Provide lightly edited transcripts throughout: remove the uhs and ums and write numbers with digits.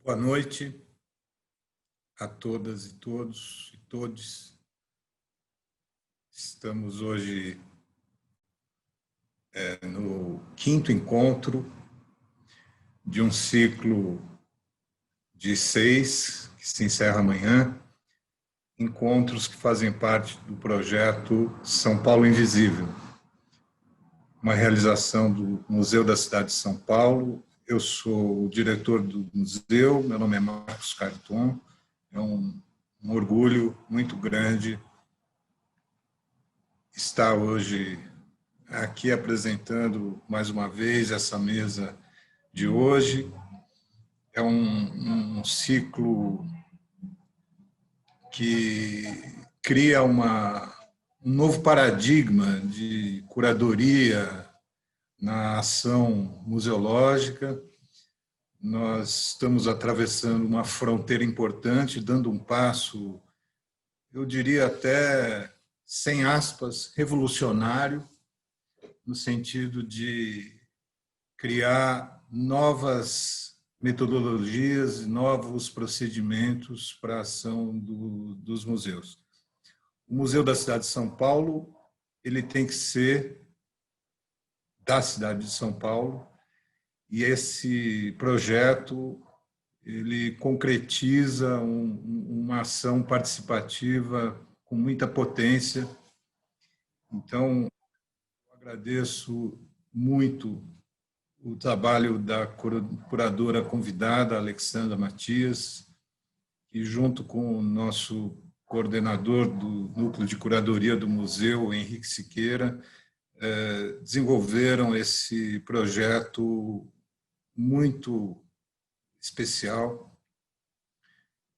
Boa noite a todas e todos e todes. Estamos hoje no quinto encontro de um ciclo de 6, que se encerra amanhã, encontros que fazem parte do projeto São Paulo Invisível, uma realização do Museu da Cidade de São Paulo. Eu sou o diretor do museu, meu nome é Marcos Carton. É um orgulho muito grande estar hoje aqui apresentando mais uma vez essa mesa de hoje. É um ciclo que cria um novo paradigma de curadoria na ação museológica. Nós estamos atravessando uma fronteira importante, dando um passo, eu diria até, sem aspas, revolucionário, no sentido de criar novas metodologias, novos procedimentos para a ação dos museus. O Museu da Cidade de São Paulo, ele tem que ser da cidade de São Paulo, e esse projeto ele concretiza uma ação participativa com muita potência. Então, eu agradeço muito o trabalho da curadora convidada, Alexandra Matias, que junto com o nosso coordenador do Núcleo de Curadoria do Museu, Henrique Siqueira, desenvolveram esse projeto muito especial,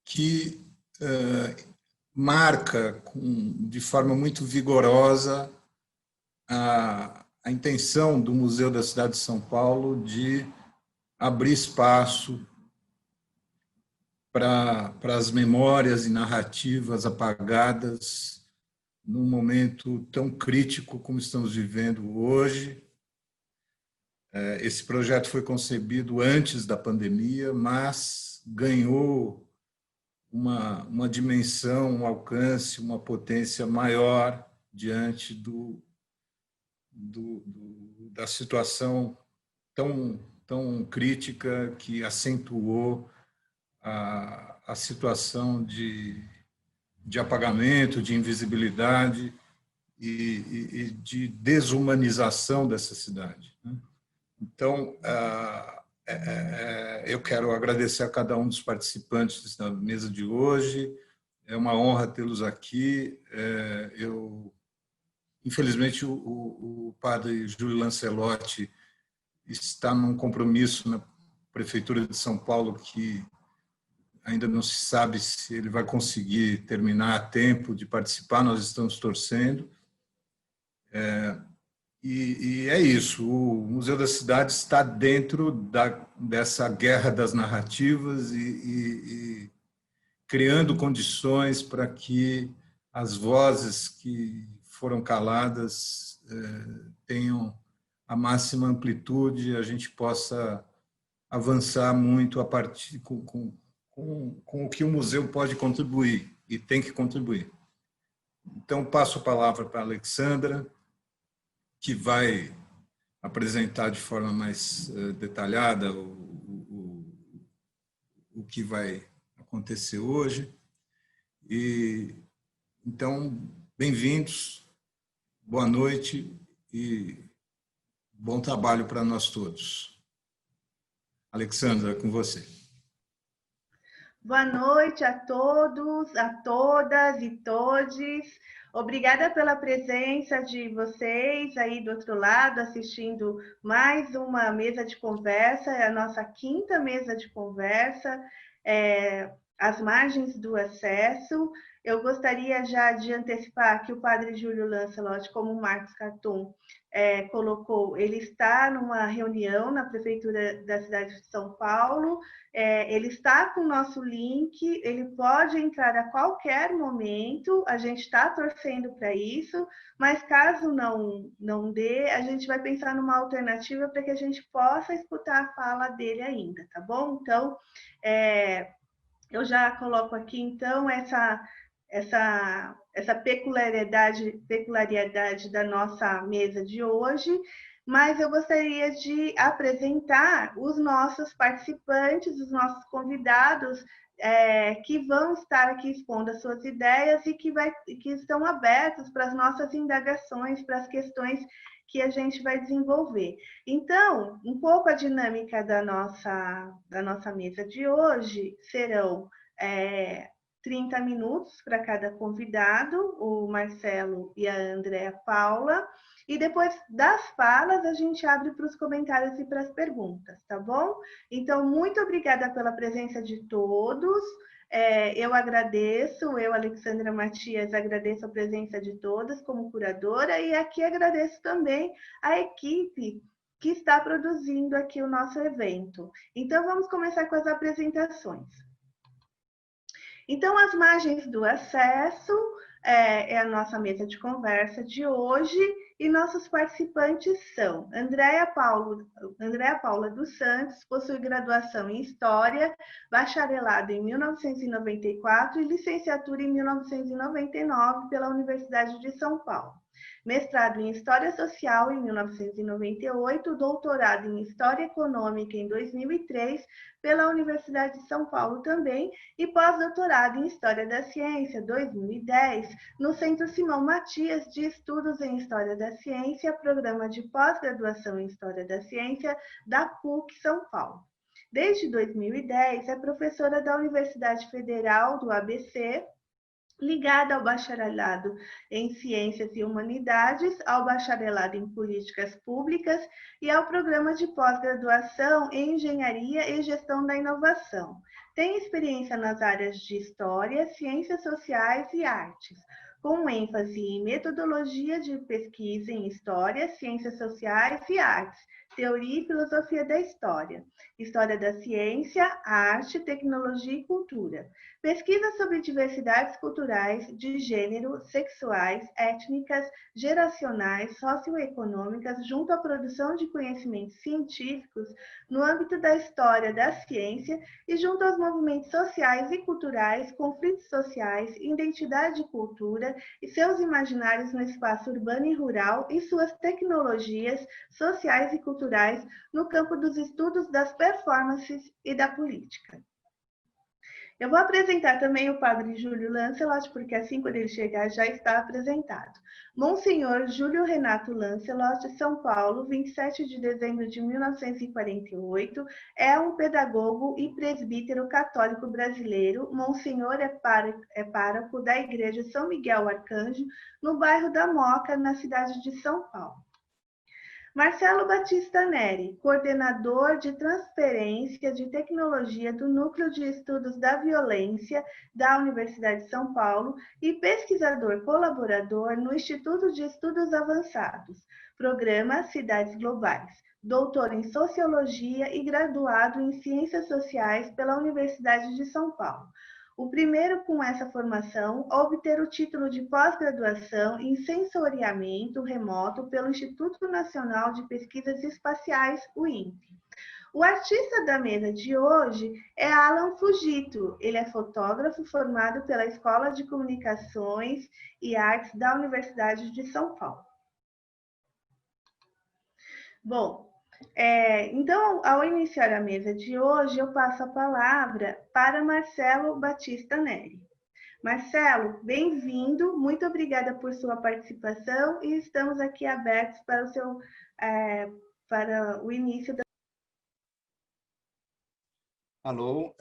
que marca de forma muito vigorosa a intenção do Museu da Cidade de São Paulo de abrir espaço para as memórias e narrativas apagadas num momento tão crítico como estamos vivendo hoje. Esse projeto foi concebido antes da pandemia, mas ganhou uma dimensão, um alcance, uma potência maior diante da situação tão crítica que acentuou a situação de apagamento, de invisibilidade e de desumanização dessa cidade. Então, eu quero agradecer a cada um dos participantes da mesa de hoje. É uma honra tê-los aqui. Infelizmente, o padre Júlio Lancelotti está num compromisso na Prefeitura de São Paulo que ainda não se sabe se ele vai conseguir terminar a tempo de participar. Nós estamos torcendo. E é isso, o Museu da Cidade está dentro dessa guerra das narrativas e criando condições para que as vozes que foram caladas tenham a máxima amplitude, a gente possa avançar muito a partir com o que o museu pode contribuir e tem que contribuir. Então, passo a palavra para a Alexandra, que vai apresentar de forma mais detalhada o que vai acontecer hoje. E então, bem-vindos, boa noite e bom trabalho para nós todos. Alexandra, com você. Boa noite a todos, a todas e todes. Obrigada pela presença de vocês aí do outro lado, assistindo mais uma mesa de conversa, é a nossa quinta mesa de conversa. As Margens do Acesso. Eu gostaria já de antecipar que o padre Júlio Lancelotti, como o Marcos Carton colocou, ele está numa reunião na Prefeitura da cidade de São Paulo, ele está com o nosso link, ele pode entrar a qualquer momento, a gente está torcendo para isso, mas caso não dê, a gente vai pensar numa alternativa para que a gente possa escutar a fala dele ainda, tá bom? Então, eu já coloco aqui, então, essa peculiaridade da nossa mesa de hoje, mas eu gostaria de apresentar os nossos participantes, os nossos convidados, que vão estar aqui expondo as suas ideias e que estão abertos para as nossas indagações, para as questões que a gente vai desenvolver. Então, um pouco a dinâmica da nossa mesa de hoje serão 30 minutos para cada convidado, o Marcelo e a Andréa Paula, e depois das falas a gente abre para os comentários e para as perguntas, tá bom? Então, muito obrigada pela presença de todos. Eu agradeço, Alexandra Matias, agradeço a presença de todas como curadora e aqui agradeço também a equipe que está produzindo aqui o nosso evento. Então, vamos começar com as apresentações. Então, As Margens do Acesso é a nossa mesa de conversa de hoje e nossos participantes são Andréa Paula dos Santos, possui graduação em História, bacharelado em 1994 e licenciatura em 1999 pela Universidade de São Paulo. Mestrado em História Social em 1998, doutorado em História Econômica em 2003 pela Universidade de São Paulo também e pós-doutorado em História da Ciência 2010 no Centro Simão Matias de Estudos em História da Ciência, programa de pós-graduação em História da Ciência da PUC São Paulo. Desde 2010 é professora da Universidade Federal do ABC, ligada ao bacharelado em Ciências e Humanidades, ao bacharelado em Políticas Públicas e ao programa de pós-graduação em Engenharia e Gestão da Inovação. Tem experiência nas áreas de História, Ciências Sociais e Artes, com ênfase em metodologia de pesquisa em História, Ciências Sociais e Artes, Teoria e Filosofia da História, História da Ciência, Arte, Tecnologia e Cultura. Pesquisa sobre diversidades culturais, de gênero, sexuais, étnicas, geracionais, socioeconômicas, junto à produção de conhecimentos científicos no âmbito da história da ciência e junto aos movimentos sociais e culturais, conflitos sociais, identidade e cultura e seus imaginários no espaço urbano e rural e suas tecnologias sociais e culturais no campo dos estudos das performances e da política. Eu vou apresentar também o padre Júlio Lancelotti, porque assim quando ele chegar já está apresentado. Monsenhor Júlio Renato Lancelotti, São Paulo, 27 de dezembro de 1948, é um pedagogo e presbítero católico brasileiro. Monsenhor é pároco da Igreja São Miguel Arcanjo, no bairro da Moca, na cidade de São Paulo. Marcelo Batista Neri, coordenador de transferência de tecnologia do Núcleo de Estudos da Violência da Universidade de São Paulo e pesquisador colaborador no Instituto de Estudos Avançados, programa Cidades Globais, doutor em Sociologia e graduado em Ciências Sociais pela Universidade de São Paulo. O primeiro com essa formação a obter o título de pós-graduação em sensoriamento remoto pelo Instituto Nacional de Pesquisas Espaciais, o INPE. O artista da mesa de hoje é Alan Fugito. Ele é fotógrafo formado pela Escola de Comunicações e Artes da Universidade de São Paulo. Bom, então, ao iniciar a mesa de hoje, eu passo a palavra para Marcelo Batista Neri. Marcelo, bem-vindo, muito obrigada por sua participação e estamos aqui abertos para o início da... Alô,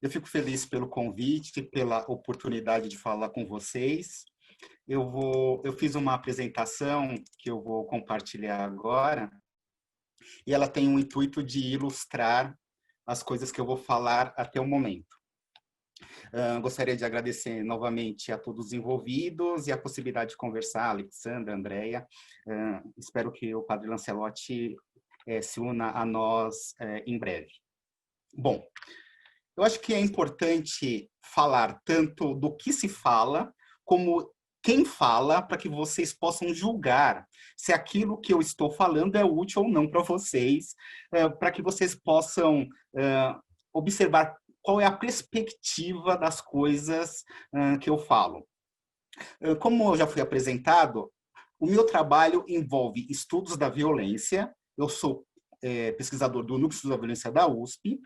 eu fico feliz pelo convite, pela oportunidade de falar com vocês. Eu fiz uma apresentação que eu vou compartilhar agora, e ela tem o intuito de ilustrar as coisas que eu vou falar até o momento. Gostaria de agradecer novamente a todos os envolvidos e a possibilidade de conversar, Alexandra, Andréia. Espero que o Padre Lancelotti se una a nós em breve. Bom, eu acho que é importante falar tanto do que se fala, como quem fala, para que vocês possam julgar se aquilo que eu estou falando é útil ou não para vocês, para que vocês possam observar qual é a perspectiva das coisas que eu falo. Como já fui apresentado, o meu trabalho envolve estudos da violência. Eu sou pesquisador do Núcleo de Estudos da Violência da USP,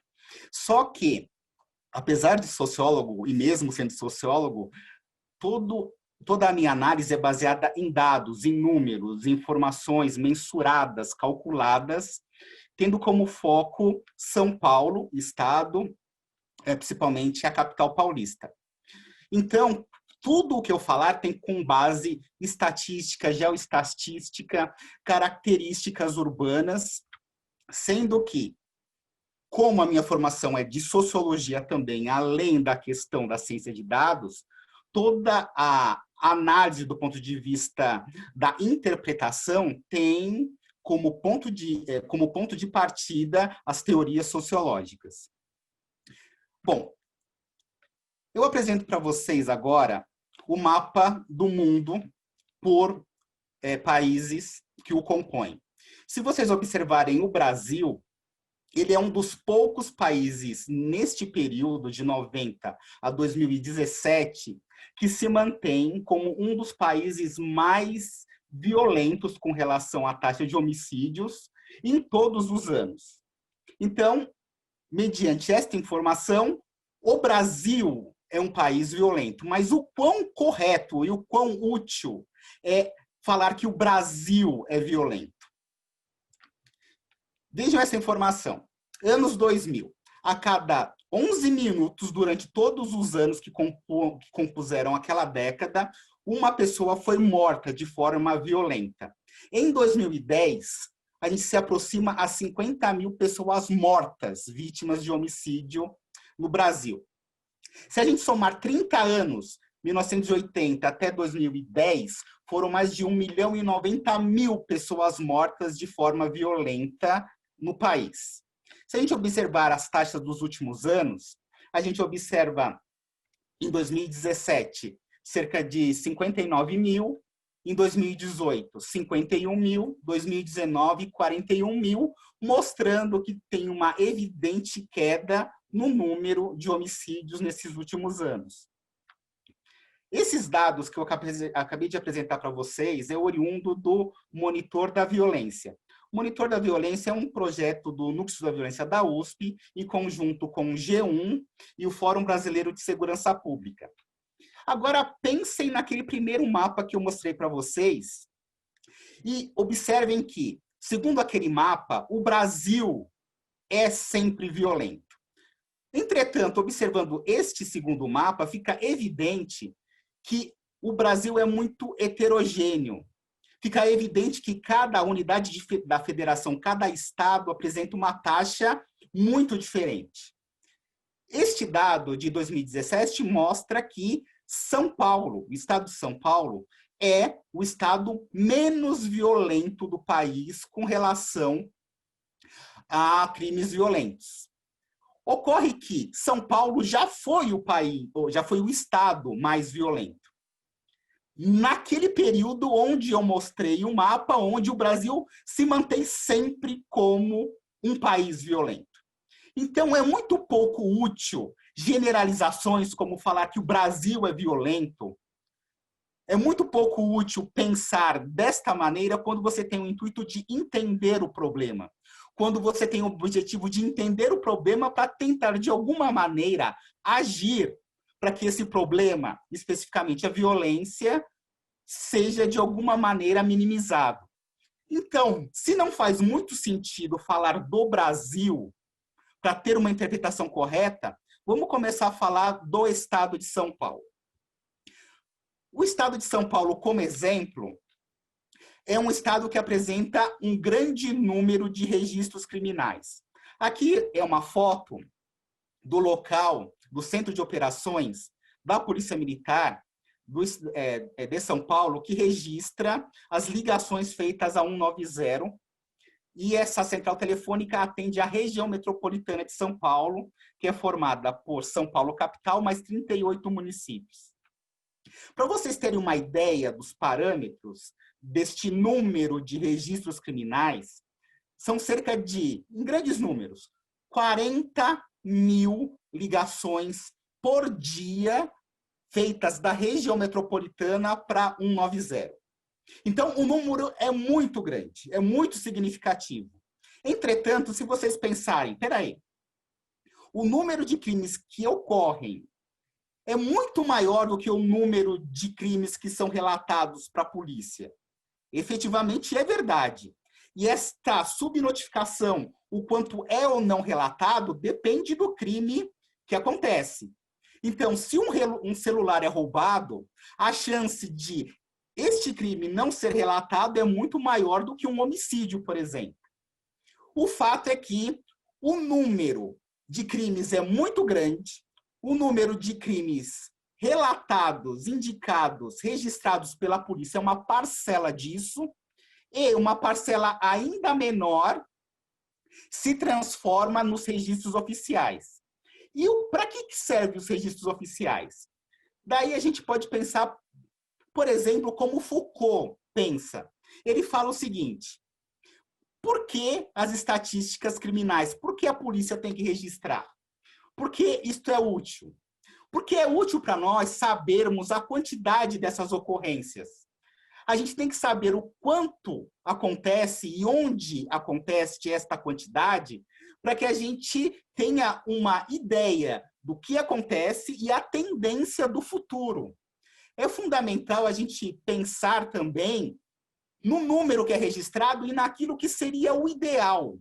só que, apesar de sociólogo, e mesmo sendo sociólogo, toda a minha análise é baseada em dados, em números, em informações mensuradas, calculadas, tendo como foco São Paulo, estado, principalmente a capital paulista. Então, tudo o que eu falar tem com base estatística, geoestatística, características urbanas, sendo que, como a minha formação é de sociologia também, além da questão da ciência de dados, toda a análise do ponto de vista da interpretação tem como ponto de partida as teorias sociológicas. Bom, eu apresento para vocês agora o mapa do mundo por países que o compõem. Se vocês observarem o Brasil, ele é um dos poucos países neste período de 90 a 2017 que se mantém como um dos países mais violentos com relação à taxa de homicídios em todos os anos. Então, mediante esta informação, o Brasil é um país violento, mas o quão correto e o quão útil é falar que o Brasil é violento? Vejam essa informação. Anos 2000, a cada 11 minutos, durante todos os anos que compuseram aquela década, uma pessoa foi morta de forma violenta. Em 2010, a gente se aproxima a 50 mil pessoas mortas, vítimas de homicídio no Brasil. Se a gente somar 30 anos, 1980 até 2010, foram mais de 1.090.000 pessoas mortas de forma violenta no país. Se a gente observar as taxas dos últimos anos, a gente observa em 2017 cerca de 59 mil, em 2018 51 mil, 2019 41 mil, mostrando que tem uma evidente queda no número de homicídios nesses últimos anos. Esses dados que eu acabei de apresentar para vocês é oriundo do Monitor da Violência. O Monitor da Violência é um projeto do Núcleo da Violência da USP, em conjunto com o G1 e o Fórum Brasileiro de Segurança Pública. Agora, pensem naquele primeiro mapa que eu mostrei para vocês e observem que, segundo aquele mapa, o Brasil é sempre violento. Entretanto, observando este segundo mapa, fica evidente que o Brasil é muito heterogêneo. Fica evidente que cada unidade da federação, cada estado, apresenta uma taxa muito diferente. Este dado de 2017 mostra que São Paulo, o estado de São Paulo, é o estado menos violento do país com relação a crimes violentos. Ocorre que São Paulo já foi o estado mais violento. Naquele período onde eu mostrei o mapa, onde o Brasil se mantém sempre como um país violento. Então, é muito pouco útil generalizações como falar que o Brasil é violento. É muito pouco útil pensar desta maneira quando você tem o intuito de entender o problema. Quando você tem o objetivo de entender o problema para tentar, de alguma maneira, agir para que esse problema, especificamente a violência, seja de alguma maneira minimizado. Então, se não faz muito sentido falar do Brasil para ter uma interpretação correta, vamos começar a falar do estado de São Paulo. O estado de São Paulo, como exemplo, é um estado que apresenta um grande número de registros criminais. Aqui é uma foto do local do Centro de Operações da Polícia Militar de São Paulo, que registra as ligações feitas a 190, e essa central telefônica atende a região metropolitana de São Paulo, que é formada por São Paulo capital, mais 38 municípios. Para vocês terem uma ideia dos parâmetros deste número de registros criminais, são cerca de, em grandes números, 40 mil ligações por dia feitas da região metropolitana para 190. Então, o número é muito grande, é muito significativo. Entretanto, se vocês pensarem, peraí, o número de crimes que ocorrem é muito maior do que o número de crimes que são relatados para a polícia. Efetivamente, é verdade. E esta subnotificação, o quanto é ou não relatado, depende do crime que acontece. Então, se um celular é roubado, a chance de este crime não ser relatado é muito maior do que um homicídio, por exemplo. O fato é que o número de crimes é muito grande, o número de crimes relatados, indicados, registrados pela polícia é uma parcela disso, e uma parcela ainda menor se transforma nos registros oficiais. E para que servem os registros oficiais? Daí a gente pode pensar, por exemplo, como Foucault pensa. Ele fala o seguinte: por que as estatísticas criminais? Por que a polícia tem que registrar? Por que isto é útil? Porque é útil para nós sabermos a quantidade dessas ocorrências. A gente tem que saber o quanto acontece e onde acontece esta quantidade, para que a gente tenha uma ideia do que acontece e a tendência do futuro. É fundamental a gente pensar também no número que é registrado e naquilo que seria o ideal.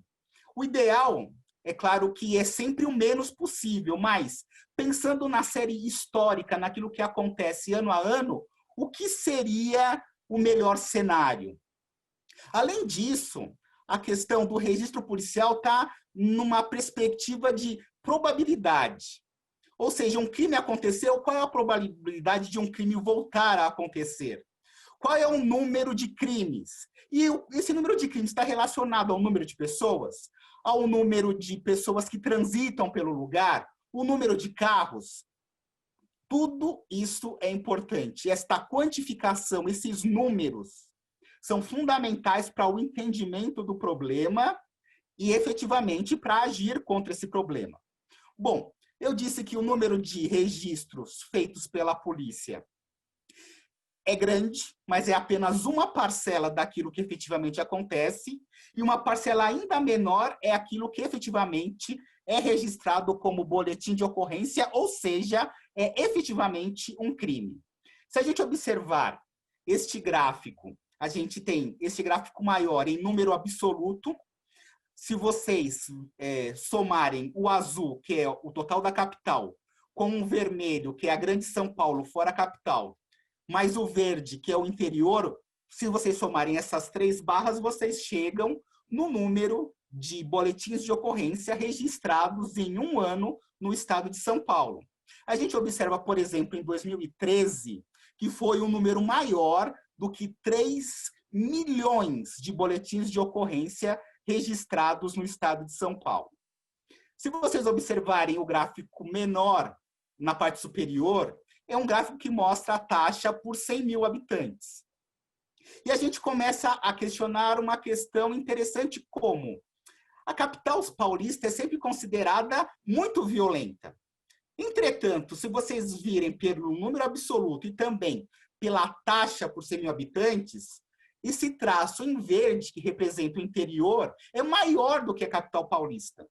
O ideal, é claro que é sempre o menos possível, mas pensando na série histórica, naquilo que acontece ano a ano, o que seria o melhor cenário? Além disso, a questão do registro policial está numa perspectiva de probabilidade. Ou seja, um crime aconteceu, qual é a probabilidade de um crime voltar a acontecer? Qual é o número de crimes? E esse número de crimes está relacionado ao número de pessoas, ao número de pessoas que transitam pelo lugar, o número de carros. Tudo isso é importante. Esta quantificação, esses números, são fundamentais para o entendimento do problema e, efetivamente, para agir contra esse problema. Bom, eu disse que o número de registros feitos pela polícia é grande, mas é apenas uma parcela daquilo que efetivamente acontece, e uma parcela ainda menor é aquilo que efetivamente é registrado como boletim de ocorrência, ou seja, é efetivamente um crime. Se a gente observar este gráfico, a gente tem este gráfico maior em número absoluto. Se vocês somarem o azul, que é o total da capital, com o vermelho, que é a Grande São Paulo, fora a capital, mais o verde, que é o interior, se vocês somarem essas três barras, vocês chegam no número de boletins de ocorrência registrados em um ano no estado de São Paulo. A gente observa, por exemplo, em 2013, que foi um número maior do que 3 milhões de boletins de ocorrência registrados no estado de São Paulo. Se vocês observarem o gráfico menor na parte superior, é um gráfico que mostra a taxa por 100 mil habitantes. E a gente começa a questionar uma questão interessante, como a capital paulista é sempre considerada muito violenta. Entretanto, se vocês virem pelo número absoluto e também pela taxa por 100 mil habitantes, esse traço em verde, que representa o interior, é maior do que a capital paulista.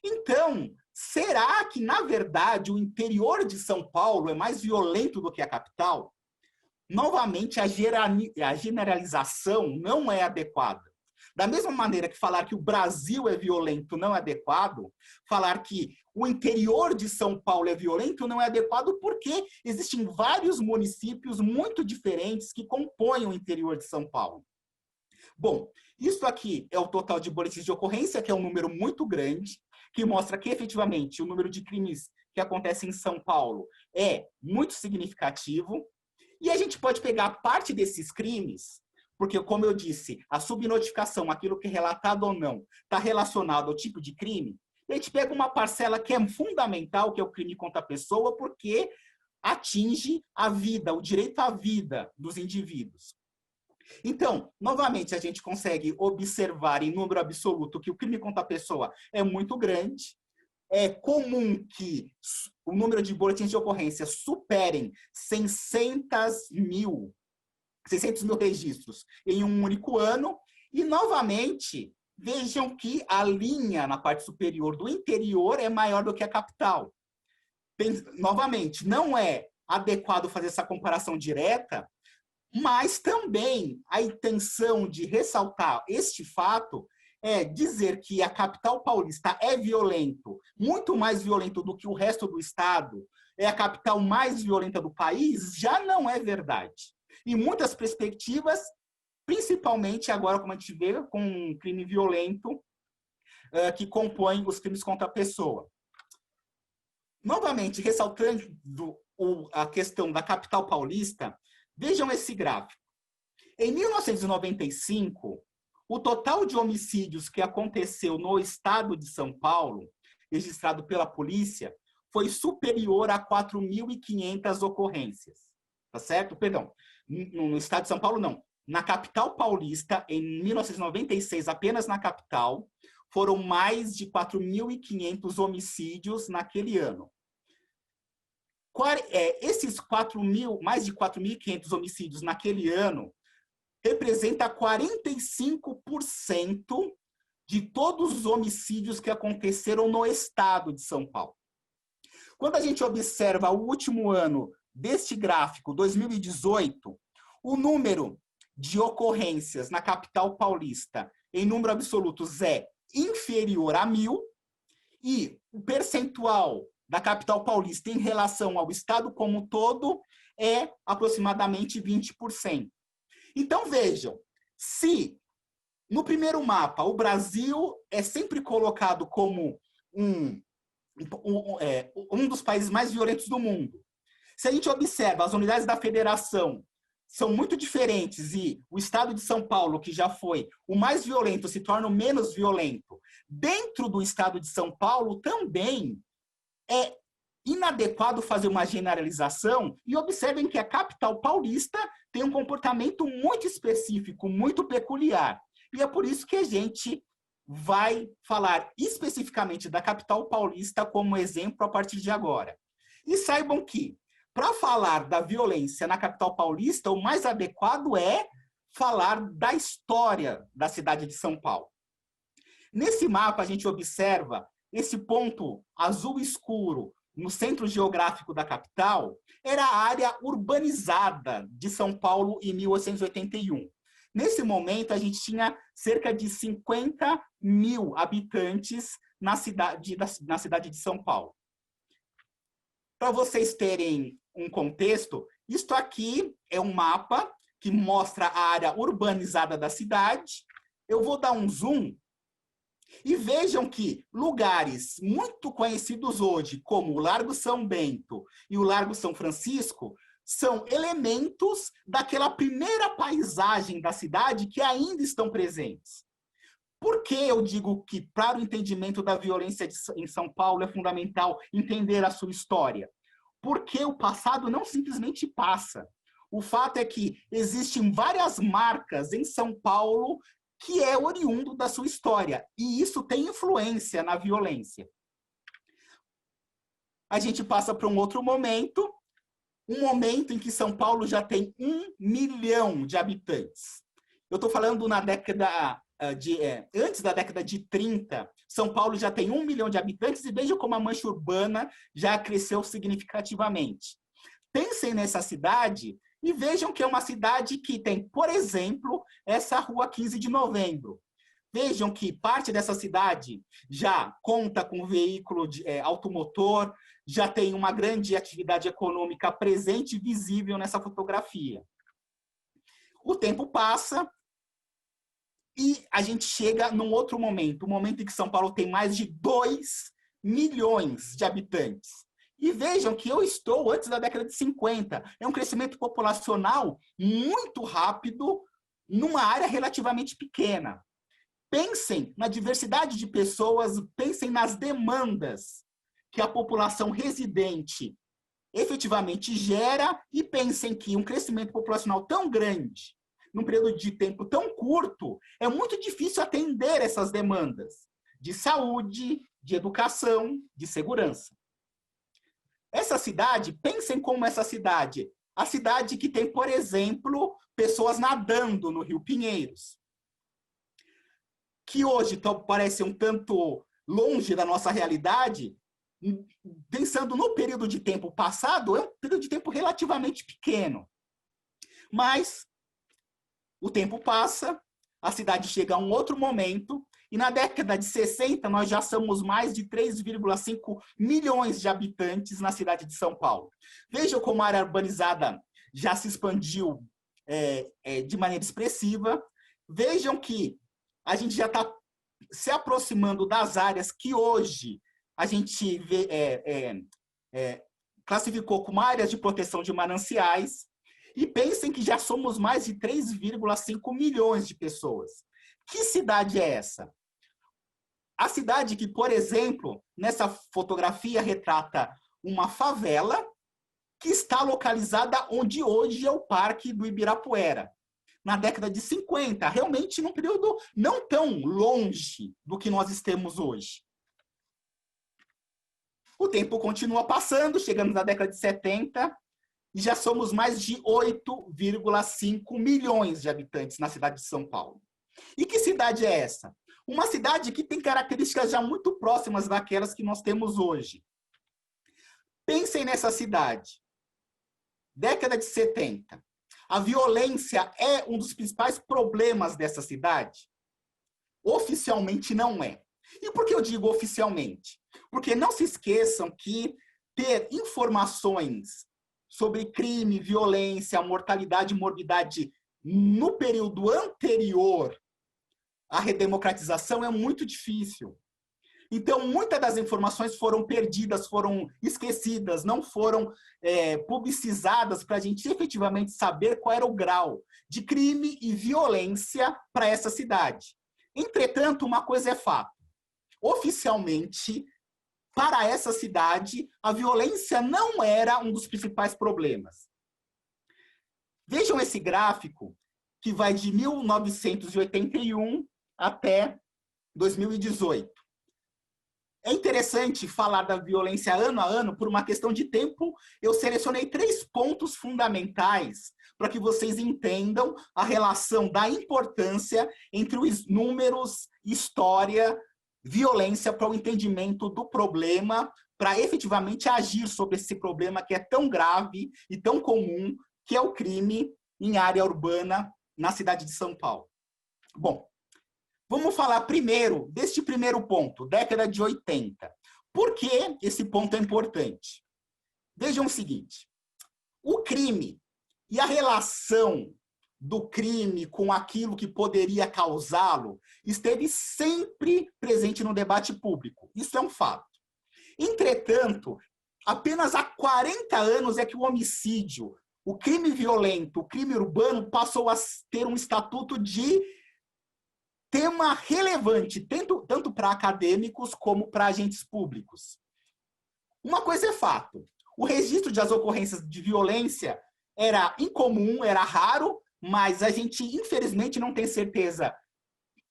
Então, será que, na verdade, o interior de São Paulo é mais violento do que a capital? Novamente, a generalização não é adequada. Da mesma maneira que falar que o Brasil é violento não é adequado, falar que o interior de São Paulo é violento não é adequado, porque existem vários municípios muito diferentes que compõem o interior de São Paulo. Bom, isso aqui é o total de boletins de ocorrência, que é um número muito grande, que mostra que, efetivamente, o número de crimes que acontece em São Paulo é muito significativo, e a gente pode pegar parte desses crimes, porque, como eu disse, a subnotificação, aquilo que é relatado ou não, está relacionado ao tipo de crime, e a gente pega uma parcela que é fundamental, que é o crime contra a pessoa, porque atinge a vida, o direito à vida dos indivíduos. Então, novamente, a gente consegue observar em número absoluto que o crime contra a pessoa é muito grande. É comum que o número de boletins de ocorrência superem 600 mil registros em um único ano. E, novamente, vejam que a linha na parte superior do interior é maior do que a capital. Novamente, não é adequado fazer essa comparação direta, mas também a intenção de ressaltar este fato é dizer que a capital paulista é violento, muito mais violento do que o resto do estado, é a capital mais violenta do país, já não é verdade. Em muitas perspectivas, principalmente agora, como a gente vê, com um crime violento que compõe os crimes contra a pessoa. Novamente, ressaltando a questão da capital paulista, vejam esse gráfico. Em 1995, o total de homicídios que aconteceu no estado de São Paulo, registrado pela polícia, foi superior a 4.500 ocorrências. Tá certo? Perdão, no estado de São Paulo, não. Na capital paulista, em 1996, apenas na capital, foram mais de 4.500 homicídios naquele ano. Esses mais de 4.500 homicídios naquele ano representa 45% de todos os homicídios que aconteceram no estado de São Paulo. Quando a gente observa o último ano deste gráfico, 2018, o número de ocorrências na capital paulista em número absoluto é inferior a 1.000 e o percentual da capital paulista em relação ao estado como um todo é aproximadamente 20%. Então, vejam, se no primeiro mapa o Brasil é sempre colocado como um dos países mais violentos do mundo, se a gente observa as unidades da federação são muito diferentes e o estado de São Paulo, que já foi o mais violento, se torna o menos violento, dentro do estado de São Paulo também é inadequado fazer uma generalização e observem que a capital paulista tem um comportamento muito específico, muito peculiar. E é por isso que a gente vai falar especificamente da capital paulista como exemplo a partir de agora. E saibam que, para falar da violência na capital paulista, o mais adequado é falar da história da cidade de São Paulo. Nesse mapa, a gente observa esse ponto azul escuro no centro geográfico da capital, era a área urbanizada de São Paulo em 1881. Nesse momento, a gente tinha cerca de 50 mil habitantes na cidade de São Paulo. Para vocês terem um contexto, isto aqui é um mapa que mostra a área urbanizada da cidade. Eu vou dar um zoom e vejam que lugares muito conhecidos hoje, como o Largo São Bento e o Largo São Francisco, são elementos daquela primeira paisagem da cidade que ainda estão presentes. Por que eu digo que, para o entendimento da violência em São Paulo, é fundamental entender a sua história? Porque o passado não simplesmente passa. O fato é que existem várias marcas em São Paulo que é oriundo da sua história. E isso tem influência na violência. A gente passa para um outro momento, um momento em que São Paulo já tem 1 milhão de habitantes. Eu estou falando na década antes da década de 30, São Paulo já tem 1 milhão de habitantes e vejam como a mancha urbana já cresceu significativamente. Pensem nessa cidade e vejam que é uma cidade que tem, por exemplo, essa rua 15 de novembro. Vejam que parte dessa cidade já conta com veículo automotor, já tem uma grande atividade econômica presente e visível nessa fotografia. O tempo passa e a gente chega num outro momento, um momento em que São Paulo tem mais de 2 milhões de habitantes. E vejam que eu estou antes da década de 50. É um crescimento populacional muito rápido numa área relativamente pequena. Pensem na diversidade de pessoas, pensem nas demandas que a população residente efetivamente gera e pensem que um crescimento populacional tão grande, num período de tempo tão curto, é muito difícil atender essas demandas de saúde, de educação, de segurança. Essa cidade, pensem como essa cidade, a cidade que tem, por exemplo, pessoas nadando no Rio Pinheiros, que hoje parece um tanto longe da nossa realidade. Pensando no período de tempo passado, é um período de tempo relativamente pequeno. Mas o tempo passa, a cidade chega a um outro momento, e na década de 60 nós já somos mais de 3,5 milhões de habitantes na cidade de São Paulo. Vejam como a área urbanizada já se expandiu de maneira expressiva. Vejam que a gente já está se aproximando das áreas que hoje a gente classificou como áreas de proteção de mananciais, e pensem que já somos mais de 3,5 milhões de pessoas. Que cidade é essa? A cidade que, por exemplo, nessa fotografia retrata uma favela que está localizada onde hoje é o Parque do Ibirapuera, na década de 50, realmente num período não tão longe do que nós estamos hoje. O tempo continua passando, chegamos na década de 70 e já somos mais de 8,5 milhões de habitantes na cidade de São Paulo. E que cidade é essa? Uma cidade que tem características já muito próximas daquelas que nós temos hoje. Pensem nessa cidade. Década de 70. A violência é um dos principais problemas dessa cidade? Oficialmente não é. E por que eu digo oficialmente? Porque não se esqueçam que ter informações sobre crime, violência, mortalidade e morbidade no período anterior à redemocratização é muito difícil. Então, muitas das informações foram perdidas, foram esquecidas, não foram publicizadas para a gente efetivamente saber qual era o grau de crime e violência para essa cidade. Entretanto, uma coisa é fato. Oficialmente, para essa cidade, a violência não era um dos principais problemas. Vejam esse gráfico, que vai de 1981 até 2018. É interessante falar da violência ano a ano, por uma questão de tempo. Eu selecionei 3 pontos fundamentais para que vocês entendam a relação da importância entre os números, história, violência, para o entendimento do problema, para efetivamente agir sobre esse problema que é tão grave e tão comum, que é o crime em área urbana na cidade de São Paulo. Bom, vamos falar primeiro deste primeiro ponto, década de 80. Por que esse ponto é importante? Vejam o seguinte, o crime e a relação do crime com aquilo que poderia causá-lo esteve sempre presente no debate público. Isso é um fato. Entretanto, apenas há 40 anos é que o homicídio, o crime violento, o crime urbano passou a ter um estatuto de tema relevante, tanto para acadêmicos como para agentes públicos. Uma coisa é fato, o registro das ocorrências de violência era incomum, era raro, mas a gente, infelizmente, não tem certeza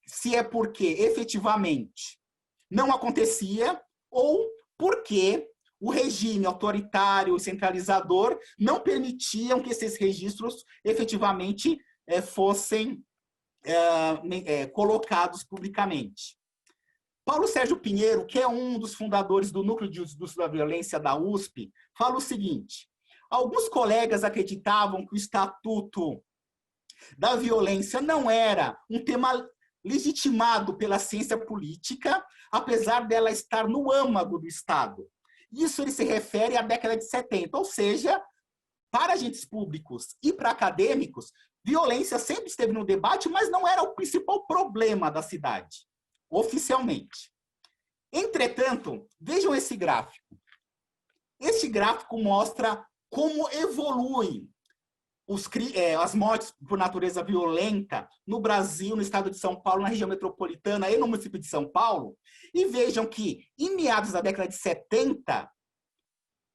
se é porque, efetivamente, não acontecia ou porque o regime autoritário e centralizador não permitiam que esses registros, efetivamente, fossem colocados publicamente. Paulo Sérgio Pinheiro, que é um dos fundadores do Núcleo de Estudos da Violência da USP, fala o seguinte: alguns colegas acreditavam que o Estatuto da Violência não era um tema legitimado pela ciência política, apesar dela estar no âmago do Estado. Isso ele se refere à década de 70, ou seja, para agentes públicos e para acadêmicos, violência sempre esteve no debate, mas não era o principal problema da cidade, oficialmente. Entretanto, vejam esse gráfico. Este gráfico mostra como evoluem as mortes por natureza violenta no Brasil, no estado de São Paulo, na região metropolitana e no município de São Paulo. E vejam que, em meados da década de 70,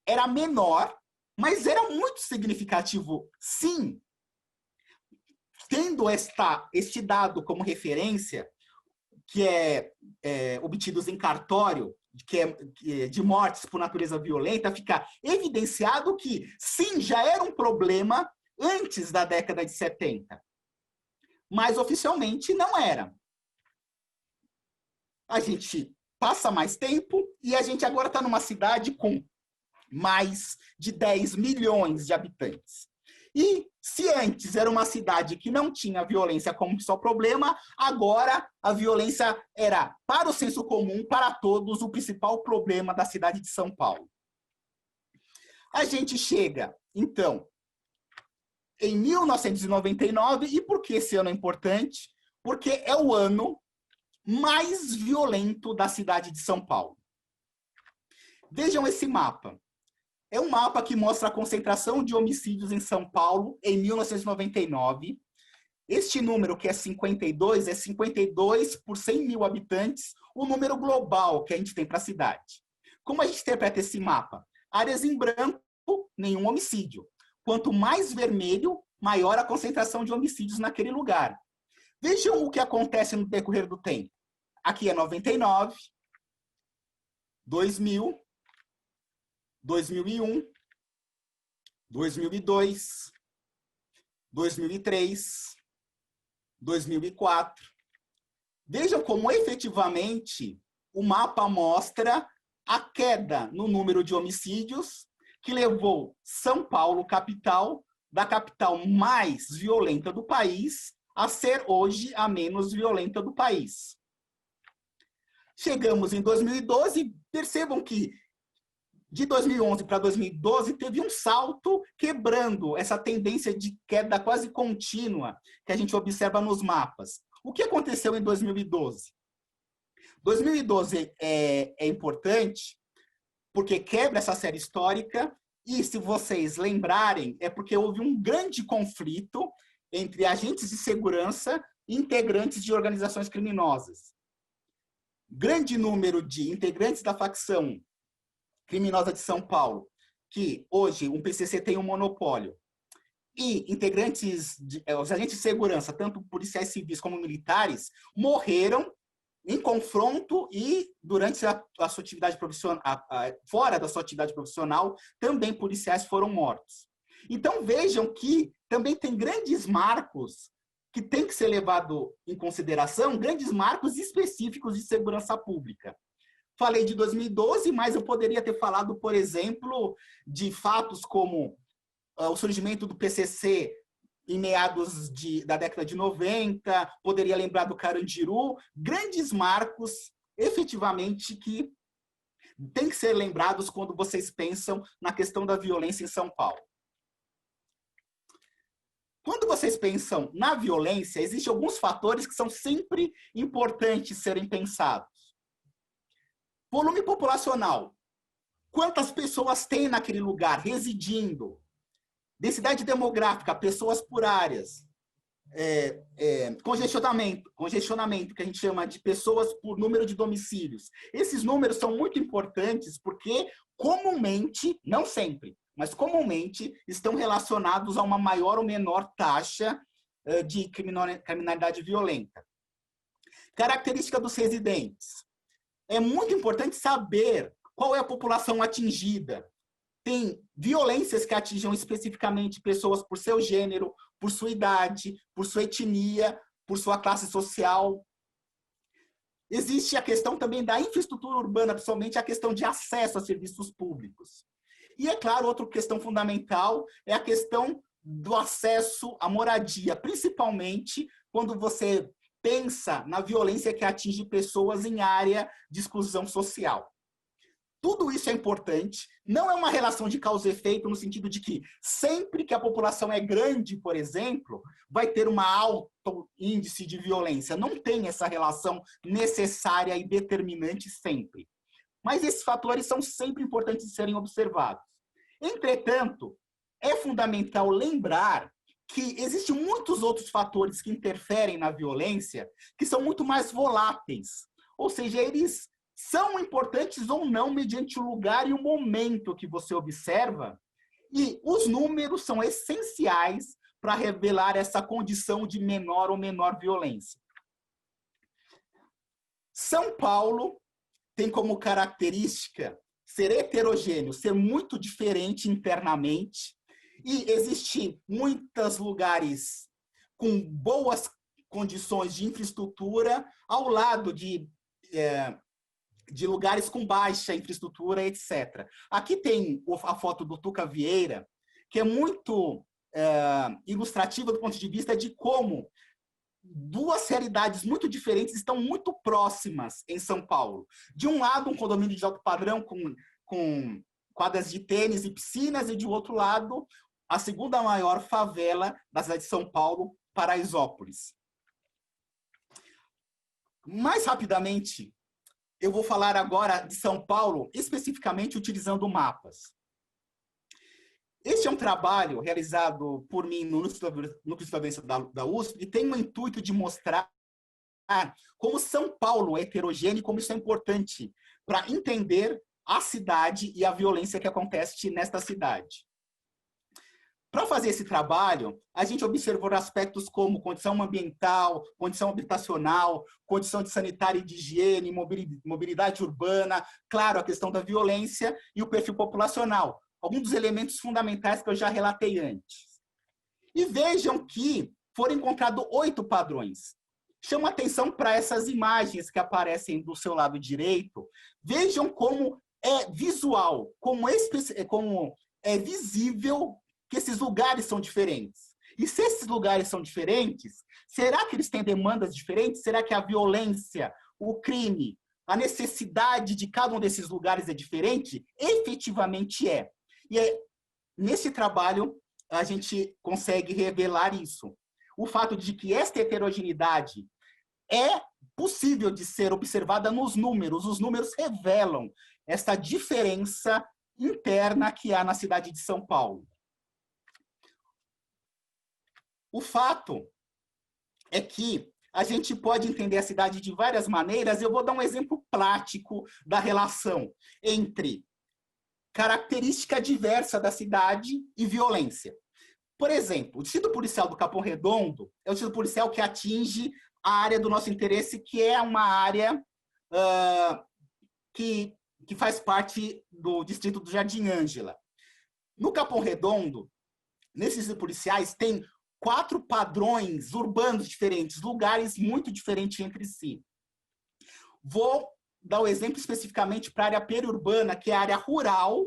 era menor, mas era muito significativo, sim. Tendo este dado como referência, que é obtidos em cartório, de mortes por natureza violenta, fica evidenciado que, sim, já era um problema antes da década de 70. Mas, oficialmente, não era. A gente passa mais tempo e a gente agora está numa cidade com mais de 10 milhões de habitantes. E se antes era uma cidade que não tinha violência como só problema, agora a violência era, para o senso comum, para todos, o principal problema da cidade de São Paulo. A gente chega, então, em 1999, e por que esse ano é importante? Porque é o ano mais violento da cidade de São Paulo. Vejam esse mapa. É um mapa que mostra a concentração de homicídios em São Paulo em 1999. Este número, que é 52 por 100 mil habitantes, o número global que a gente tem para a cidade. Como a gente interpreta esse mapa? Áreas em branco, nenhum homicídio. Quanto mais vermelho, maior a concentração de homicídios naquele lugar. Vejam o que acontece no decorrer do tempo. Aqui é 99, 2000, 2001, 2002, 2003, 2004. Vejam como efetivamente o mapa mostra a queda no número de homicídios que levou São Paulo, capital, da capital mais violenta do país, a ser hoje a menos violenta do país. Chegamos em 2012, percebam que de 2011 para 2012 teve um salto quebrando essa tendência de queda quase contínua que a gente observa nos mapas. O que aconteceu em 2012? 2012 é importante porque quebra essa série histórica e, se vocês lembrarem, é porque houve um grande conflito entre agentes de segurança e integrantes de organizações criminosas. Grande número de integrantes da facção criminosa de São Paulo, que hoje o PCC tem um monopólio, e os agentes de segurança, tanto policiais civis como militares, morreram em confronto e durante a sua atividade profissional, fora da sua atividade profissional, também policiais foram mortos. Então vejam que também tem grandes marcos que tem que ser levado em consideração, grandes marcos específicos de segurança pública. Falei de 2012, mas eu poderia ter falado, por exemplo, de fatos como o surgimento do PCC em meados da década de 90, poderia lembrar do Carandiru, grandes marcos, efetivamente, que têm que ser lembrados quando vocês pensam na questão da violência em São Paulo. Quando vocês pensam na violência, existem alguns fatores que são sempre importantes serem pensados. Volume populacional. Quantas pessoas tem naquele lugar residindo? Densidade demográfica, pessoas por áreas. Congestionamento, que a gente chama de pessoas por número de domicílios. Esses números são muito importantes porque comumente, não sempre, mas comumente estão relacionados a uma maior ou menor taxa de criminalidade violenta. Característica dos residentes. É muito importante saber qual é a população atingida. Tem violências que atingem especificamente pessoas por seu gênero, por sua idade, por sua etnia, por sua classe social. Existe a questão também da infraestrutura urbana, principalmente a questão de acesso a serviços públicos. E, é claro, outra questão fundamental é a questão do acesso à moradia, principalmente quando você pensa na violência que atinge pessoas em área de exclusão social. Tudo isso é importante, não é uma relação de causa e efeito no sentido de que sempre que a população é grande, por exemplo, vai ter um alto índice de violência. Não tem essa relação necessária e determinante sempre. mas esses fatores são sempre importantes de serem observados. Entretanto, é fundamental lembrar que existem muitos outros fatores que interferem na violência que são muito mais voláteis, ou seja, eles são importantes ou não mediante o lugar e o momento que você observa, e os números são essenciais para revelar essa condição de menor ou menor violência. São Paulo tem como característica ser heterogêneo, ser muito diferente internamente, e existem muitos lugares com boas condições de infraestrutura ao lado de lugares com baixa infraestrutura, etc. Aqui tem a foto do Tuca Vieira, que é muito ilustrativa do ponto de vista de como duas realidades muito diferentes estão muito próximas em São Paulo. De um lado, um condomínio de alto padrão com quadras de tênis e piscinas, e de outro lado, a segunda maior favela da cidade de São Paulo, Paraisópolis. Mais rapidamente, eu vou falar agora de São Paulo, especificamente utilizando mapas. Este é um trabalho realizado por mim no Núcleo de Violência da USP, e tem o intuito de mostrar como São Paulo é heterogêneo e como isso é importante para entender a cidade e a violência que acontece nesta cidade. Para fazer esse trabalho, a gente observou aspectos como condição ambiental, condição habitacional, condição de sanitária e de higiene, mobilidade urbana, claro, a questão da violência e o perfil populacional. Alguns dos elementos fundamentais que eu já relatei antes. E vejam que foram encontrados 8 padrões. Chama atenção para essas imagens que aparecem do seu lado direito. Vejam como é visual, como é visível que esses lugares são diferentes. E se esses lugares são diferentes, será que eles têm demandas diferentes? Será que a violência, o crime, a necessidade de cada um desses lugares é diferente? Efetivamente é. E nesse trabalho, a gente consegue revelar isso. O fato de que esta heterogeneidade é possível de ser observada nos números. Os números revelam essa diferença interna que há na cidade de São Paulo. O fato é que a gente pode entender a cidade de várias maneiras. Eu vou dar um exemplo prático da relação entre característica diversa da cidade e violência. Por exemplo, o distrito policial do Capão Redondo é o distrito policial que atinge a área do nosso interesse, que é uma área que faz parte do distrito do Jardim Ângela. No Capão Redondo, nesses distritos policiais, tem 4 padrões urbanos diferentes, lugares muito diferentes entre si. Vou dar o exemplo especificamente para a área periurbana, que é a área rural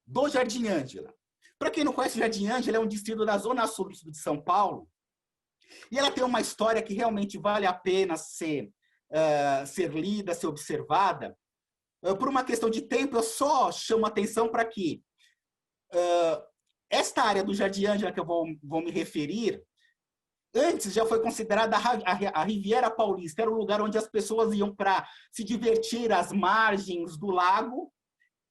do Jardim Ângela. Para quem não conhece, o Jardim Ângela é um distrito da zona sul de São Paulo, e ela tem uma história que realmente vale a pena ser lida, ser observada. Por uma questão de tempo, eu só chamo atenção para que esta área do Jardim Ângela que eu vou me referir, antes já foi considerada a Riviera Paulista. Era um lugar onde as pessoas iam para se divertir às margens do lago.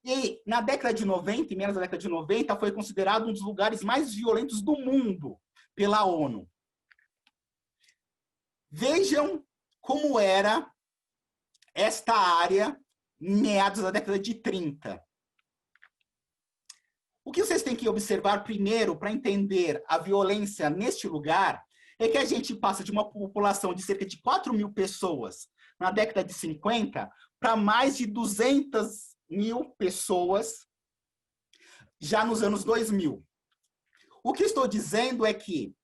E na década de 90, em menos da década de 90, foi considerado um dos lugares mais violentos do mundo pela ONU. Vejam como era esta área em meados da década de 30. O que vocês têm que observar primeiro para entender a violência neste lugar é que a gente passa de uma população de cerca de 4.000 pessoas na década de 50 para mais de 200.000 pessoas já nos anos 2000. O que estou dizendo é que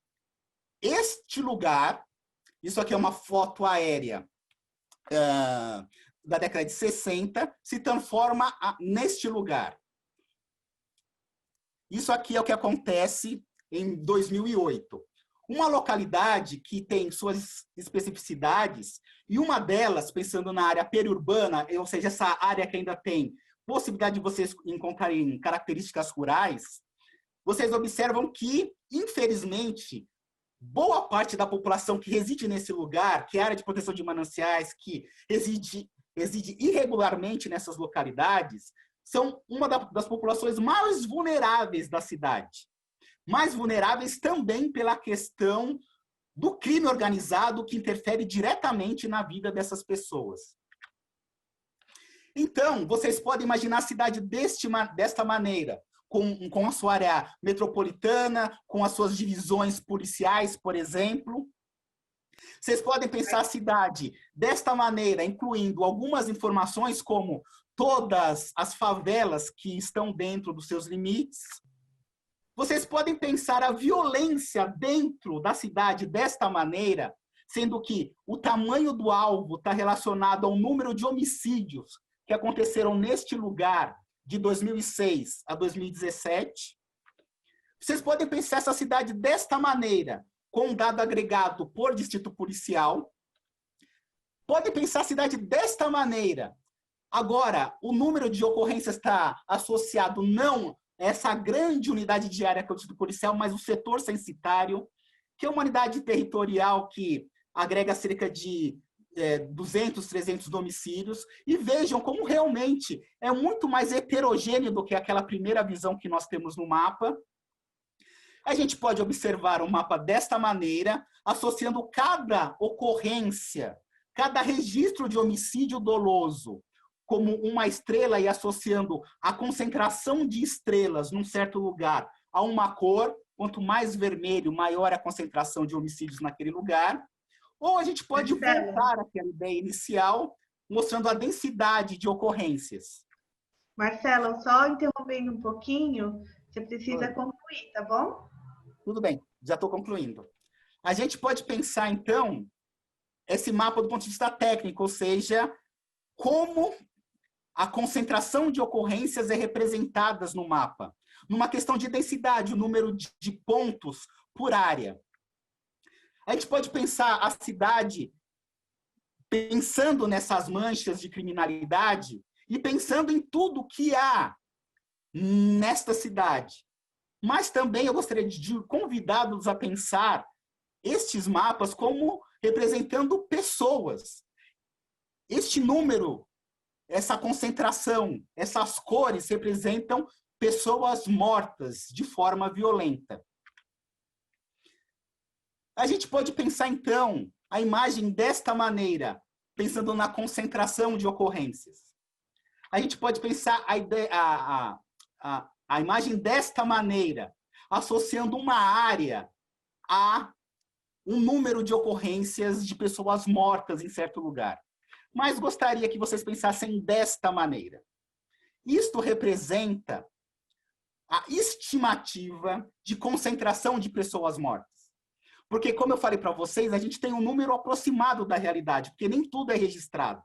este lugar, isso aqui é uma foto aérea da década de 60, se transforma neste lugar. Isso aqui é o que acontece em 2008. Uma localidade que tem suas especificidades, e uma delas, pensando na área periurbana, ou seja, essa área que ainda tem possibilidade de vocês encontrarem características rurais, vocês observam que, infelizmente, boa parte da população que reside nesse lugar, que é a área de proteção de mananciais, que reside reside irregularmente nessas localidades são uma das populações mais vulneráveis da cidade. Mais vulneráveis também pela questão do crime organizado que interfere diretamente na vida dessas pessoas. Então, vocês podem imaginar a cidade desta maneira, com a sua área metropolitana, com as suas divisões policiais, por exemplo. Vocês podem pensar a cidade desta maneira, incluindo algumas informações como todas as favelas que estão dentro dos seus limites. Vocês podem pensar a violência dentro da cidade desta maneira, sendo que o tamanho do alvo está relacionado ao número de homicídios que aconteceram neste lugar de 2006 a 2017. Vocês podem pensar essa cidade desta maneira, com um dado agregado por distrito policial. Podem pensar a cidade desta maneira. Agora, o número de ocorrências está associado não a essa grande unidade diária que é o distrito policial, mas o setor censitário, que é uma unidade territorial que agrega cerca de 200, 300 domicílios, e vejam como realmente é muito mais heterogêneo do que aquela primeira visão que nós temos no mapa. A gente pode observar o mapa desta maneira, associando cada ocorrência, cada registro de homicídio doloso como uma estrela e associando a concentração de estrelas num certo lugar a uma cor. Quanto mais vermelho, maior a concentração de homicídios naquele lugar. Ou a gente pode voltar àquela ideia inicial, mostrando a densidade de ocorrências. Marcelo, só interrompendo um pouquinho, você precisa concluir, tá bom? Tudo bem, já estou concluindo. A gente pode pensar, então, esse mapa do ponto de vista técnico, ou seja, como a concentração de ocorrências é representada no mapa. Numa questão de densidade, o número de pontos por área. A gente pode pensar a cidade pensando nessas manchas de criminalidade e pensando em tudo que há nesta cidade. Mas também eu gostaria de convidá-los a pensar estes mapas como representando pessoas. Este número, essa concentração, essas cores representam pessoas mortas de forma violenta. A gente pode pensar, então, a imagem desta maneira, pensando na concentração de ocorrências. A gente pode pensar a imagem desta maneira, associando uma área a um número de ocorrências de pessoas mortas em certo lugar. Mas gostaria que vocês pensassem desta maneira. Isto representa a estimativa de concentração de pessoas mortas. Porque, como eu falei para vocês, a gente tem um número aproximado da realidade, porque nem tudo é registrado.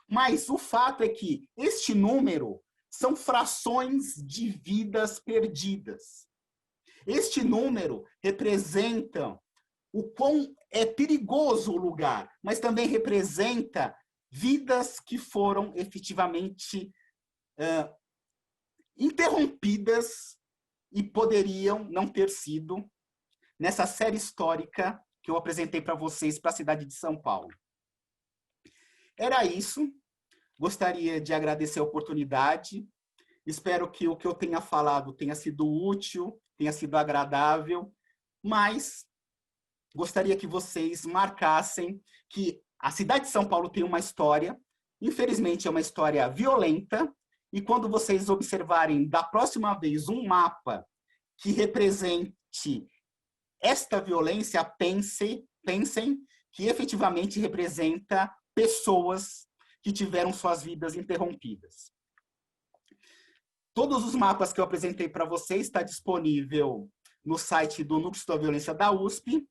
Mas o fato é que este número são frações de vidas perdidas. Este número representa o quão é perigoso o lugar, mas também representa vidas que foram efetivamente interrompidas e poderiam não ter sido nessa série histórica que eu apresentei para vocês para a cidade de São Paulo. Era isso. Gostaria de agradecer a oportunidade. Espero que o que eu tenha falado tenha sido útil, tenha sido agradável, mas gostaria que vocês marcassem que a cidade de São Paulo tem uma história, infelizmente é uma história violenta, e quando vocês observarem da próxima vez um mapa que represente esta violência, pensem que efetivamente representa pessoas que tiveram suas vidas interrompidas. Todos os mapas que eu apresentei para vocês estão disponíveis no site do Núcleo da Violência da USP.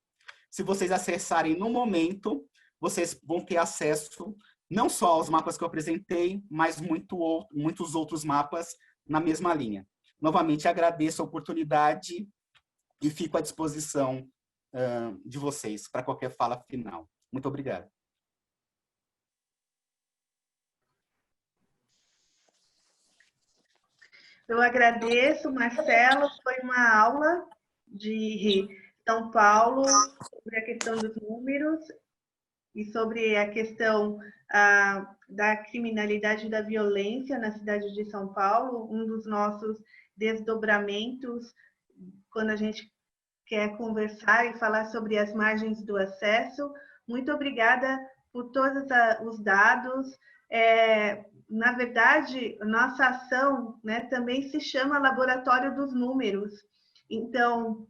Se vocês acessarem no momento, vocês vão ter acesso não só aos mapas que eu apresentei, mas muitos outros mapas na mesma linha. Novamente, agradeço a oportunidade e fico à disposição de vocês para qualquer fala final. Muito obrigado. Eu agradeço, Marcelo. Foi uma aula de São Paulo sobre a questão dos números. e sobre a questão da criminalidade e da violência na cidade de São Paulo, um dos nossos desdobramentos quando a gente quer conversar e falar sobre as margens do acesso. Muito obrigada por todos os dados. Na verdade, nossa ação, né, também se chama Laboratório dos Números. Então,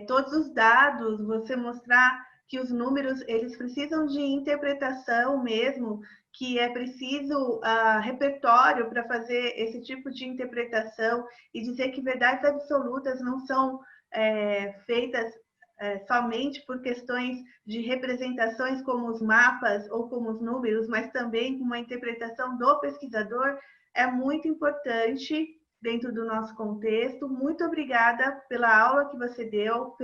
todos os dados, você mostrar que os números eles precisam de interpretação mesmo, que é preciso repertório para fazer esse tipo de interpretação e dizer que verdades absolutas não são feitas somente por questões de representações como os mapas ou como os números, mas também com uma interpretação do pesquisador, é muito importante dentro do nosso contexto. Muito obrigada pela aula que você deu,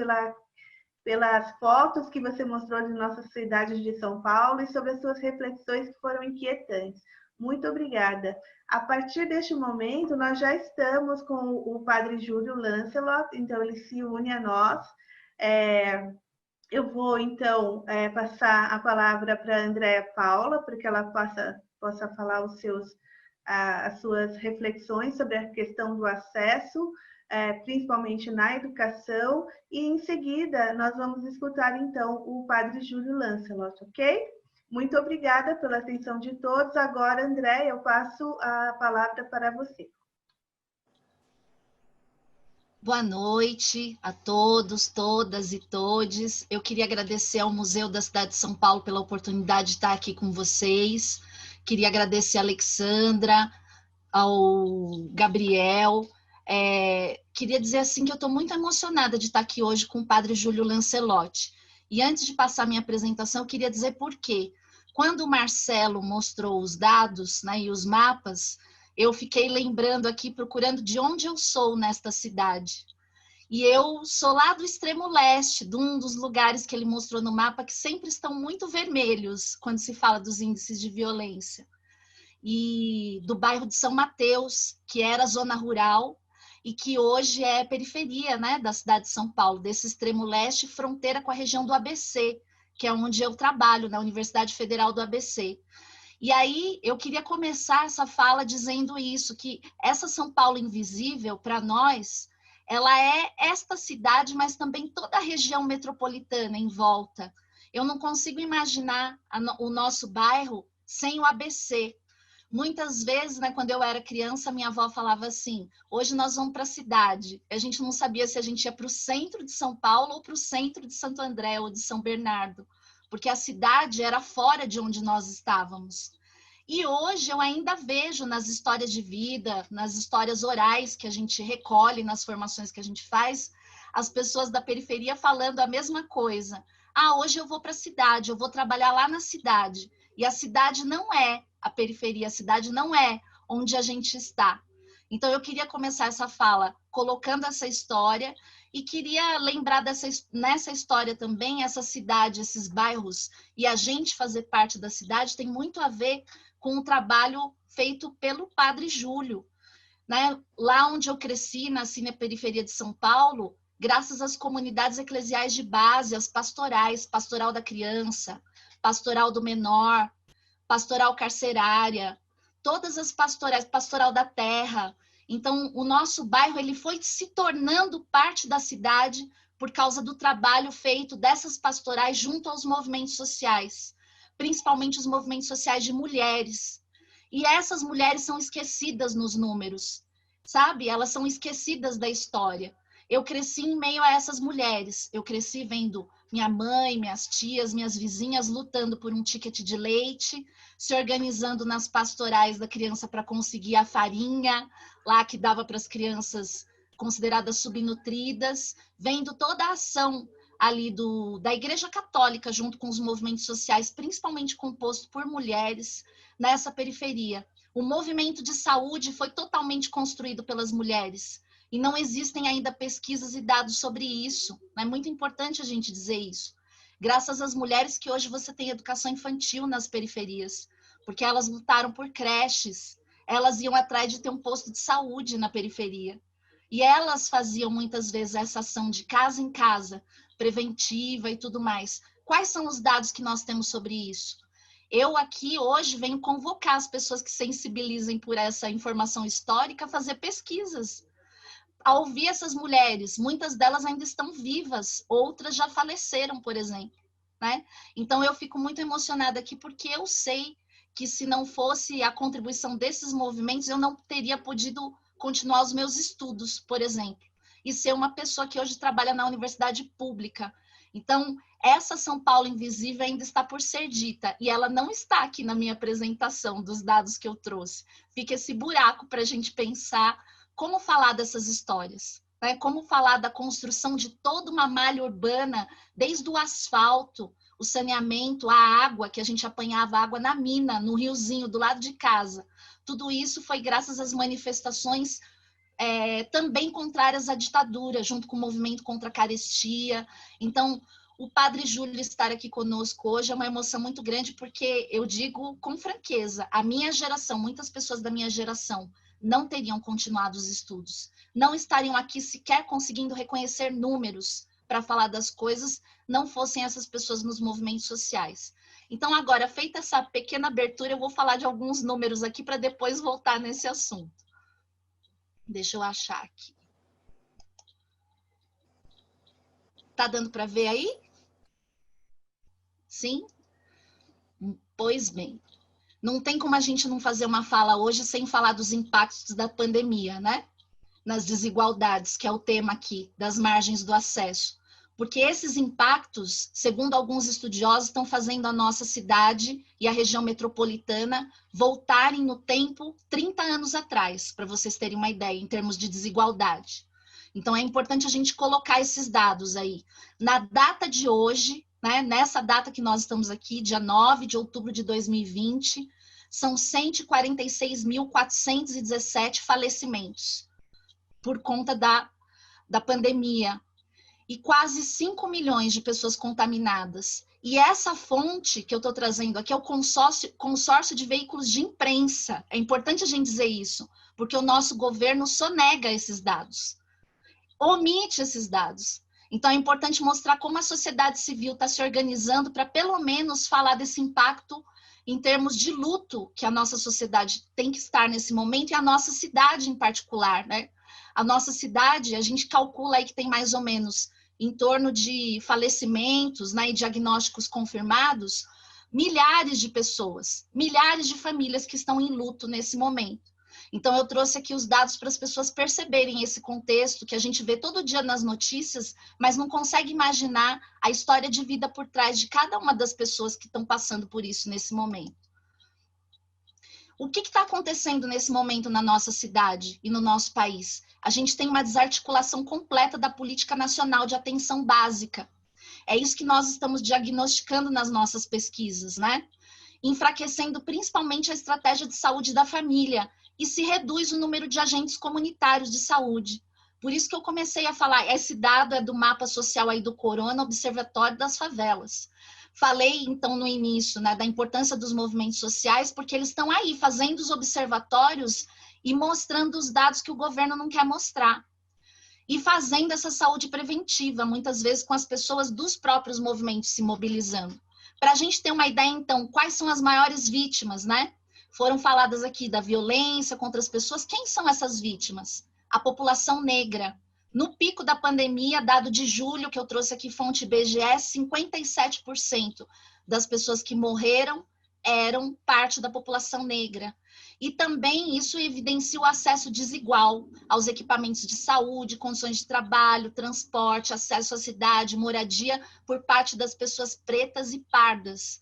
pelas fotos que você mostrou de nossas cidades de São Paulo e sobre as suas reflexões que foram inquietantes. Muito obrigada. A partir deste momento, nós já estamos com o Padre Júlio Lancelot, então ele se une a nós. Eu vou, então, passar a palavra para a Andréa Paula, para que ela possa falar as suas reflexões sobre a questão do acesso, principalmente na educação, e em seguida nós vamos escutar então o Padre Júlio Lancelot, ok? Muito obrigada pela atenção de todos. Agora, André, eu passo a palavra para você. Boa noite a todos, todas e todes. Eu queria agradecer ao Museu da Cidade de São Paulo pela oportunidade de estar aqui com vocês. Queria agradecer a Alexandra, ao Gabriel. Queria dizer assim que eu estou muito emocionada de estar aqui hoje com o Padre Júlio Lancelot. E antes de passar minha apresentação, eu queria dizer por quê. Quando o Marcelo mostrou os dados, né, e os mapas, eu fiquei lembrando aqui, procurando de onde eu sou nesta cidade. E eu sou lá do extremo leste, de um dos lugares que ele mostrou no mapa, que sempre estão muito vermelhos quando se fala dos índices de violência. E do bairro de São Mateus, que era zona rural, e que hoje é periferia, né, da cidade de São Paulo, desse extremo leste, fronteira com a região do ABC, que é onde eu trabalho, na Universidade Federal do ABC. E aí eu queria começar essa fala dizendo isso, que essa São Paulo invisível, para nós, ela é esta cidade, mas também toda a região metropolitana em volta. Eu não consigo imaginar o nosso bairro sem o ABC. Muitas vezes, né, quando eu era criança, minha avó falava assim, hoje nós vamos para a cidade. A gente não sabia se a gente ia para o centro de São Paulo ou para o centro de Santo André ou de São Bernardo, porque a cidade era fora de onde nós estávamos. E hoje eu ainda vejo nas histórias de vida, nas histórias orais que a gente recolhe, nas formações que a gente faz, as pessoas da periferia falando a mesma coisa. Hoje eu vou para a cidade, eu vou trabalhar lá na cidade. E a cidade não é a periferia, a cidade não é onde a gente está. Então eu queria começar essa fala colocando essa história e queria lembrar nessa história também, essa cidade, esses bairros, e a gente fazer parte da cidade tem muito a ver com o trabalho feito pelo Padre Júlio. Né? Lá onde eu cresci, nasci na periferia de São Paulo, graças às comunidades eclesiais de base, às pastorais, pastoral da criança, pastoral do menor, pastoral carcerária, todas as pastorais, pastoral da terra. Então, o nosso bairro ele foi se tornando parte da cidade por causa do trabalho feito dessas pastorais junto aos movimentos sociais, principalmente os movimentos sociais de mulheres. E essas mulheres são esquecidas nos números, sabe? Elas são esquecidas da história. Eu cresci em meio a essas mulheres. Eu cresci vendo minha mãe, minhas tias, minhas vizinhas lutando por um ticket de leite, se organizando nas pastorais da criança para conseguir a farinha, lá que dava para as crianças consideradas subnutridas, vendo toda a ação ali da Igreja Católica, junto com os movimentos sociais, principalmente composto por mulheres, nessa periferia. O movimento de saúde foi totalmente construído pelas mulheres, e não existem ainda pesquisas e dados sobre isso. É muito importante a gente dizer isso. Graças às mulheres que hoje você tem educação infantil nas periferias, porque elas lutaram por creches, elas iam atrás de ter um posto de saúde na periferia. E elas faziam muitas vezes essa ação de casa em casa, preventiva e tudo mais, Quais são os dados que nós temos sobre isso? Eu aqui hoje venho convocar as pessoas que sensibilizem por essa informação histórica a fazer pesquisas, a ouvir essas mulheres. Muitas delas ainda estão vivas, outras já faleceram, por exemplo, né? Então eu fico muito emocionada aqui porque eu sei que se não fosse a contribuição desses movimentos, eu não teria podido continuar os meus estudos, por exemplo, e ser uma pessoa que hoje trabalha na universidade pública. Então, essa São Paulo invisível ainda está por ser dita, e ela não está aqui na minha apresentação dos dados que eu trouxe. Fica esse buraco para a gente pensar como falar dessas histórias, né? Como falar da construção de toda uma malha urbana, desde o asfalto, o saneamento, a água, que a gente apanhava água na mina, no riozinho, do lado de casa. Tudo isso foi graças às manifestações também contrárias à ditadura, junto com o movimento contra a carestia. Então, o Padre Júlio estar aqui conosco hoje é uma emoção muito grande, porque eu digo com franqueza, a minha geração, muitas pessoas da minha geração, não teriam continuado os estudos, não estariam aqui sequer conseguindo reconhecer números para falar das coisas, não fossem essas pessoas nos movimentos sociais. Então, agora, feita essa pequena abertura, eu vou falar de alguns números aqui para depois voltar nesse assunto. Deixa eu achar aqui. Tá dando para ver aí? Sim? Pois bem. Não tem como a gente não fazer uma fala hoje sem falar dos impactos da pandemia, né? Nas desigualdades, que é o tema aqui, das margens do acesso. Porque esses impactos, segundo alguns estudiosos, estão fazendo a nossa cidade e a região metropolitana voltarem no tempo 30 anos atrás, para vocês terem uma ideia, em termos de desigualdade. Então, é importante a gente colocar esses dados aí. Na data de hoje, né, nessa data que nós estamos aqui, dia 9 de outubro de 2020, são 146.417 falecimentos por conta da pandemia. E quase 5 milhões de pessoas contaminadas. E essa fonte que eu estou trazendo aqui é o consórcio de veículos de imprensa. É importante a gente dizer isso, porque o nosso governo sonega esses dados, omite esses dados. Então, é importante mostrar como a sociedade civil está se organizando para, pelo menos, falar desse impacto em termos de luto que a nossa sociedade tem que estar nesse momento, e a nossa cidade em particular, né? A nossa cidade, a gente calcula aí que tem mais ou menos em torno de falecimentos, né, e diagnósticos confirmados, milhares de pessoas, milhares de famílias que estão em luto nesse momento. Então, eu trouxe aqui os dados para as pessoas perceberem esse contexto que a gente vê todo dia nas notícias, mas não consegue imaginar a história de vida por trás de cada uma das pessoas que estão passando por isso nesse momento. O que está acontecendo nesse momento na nossa cidade e no nosso país? A gente tem uma desarticulação completa da política nacional de atenção básica. É isso que nós estamos diagnosticando nas nossas pesquisas, né? Enfraquecendo principalmente a estratégia de saúde da família, e se reduz o número de agentes comunitários de saúde. Por isso que eu comecei a falar, esse dado é do mapa social aí do Corona, Observatório das Favelas. Falei, então, no início, né, da importância dos movimentos sociais, porque eles estão aí fazendo os observatórios e mostrando os dados que o governo não quer mostrar. E fazendo essa saúde preventiva, muitas vezes com as pessoas dos próprios movimentos se mobilizando. Para a gente ter uma ideia, então, quais são as maiores vítimas, né? Foram faladas aqui da violência contra as pessoas. Quem são essas vítimas? A população negra. No pico da pandemia, dado de julho, que eu trouxe aqui, fonte IBGE, 57% das pessoas que morreram eram parte da população negra. E também isso evidencia o acesso desigual aos equipamentos de saúde, condições de trabalho, transporte, acesso à cidade, moradia, por parte das pessoas pretas e pardas.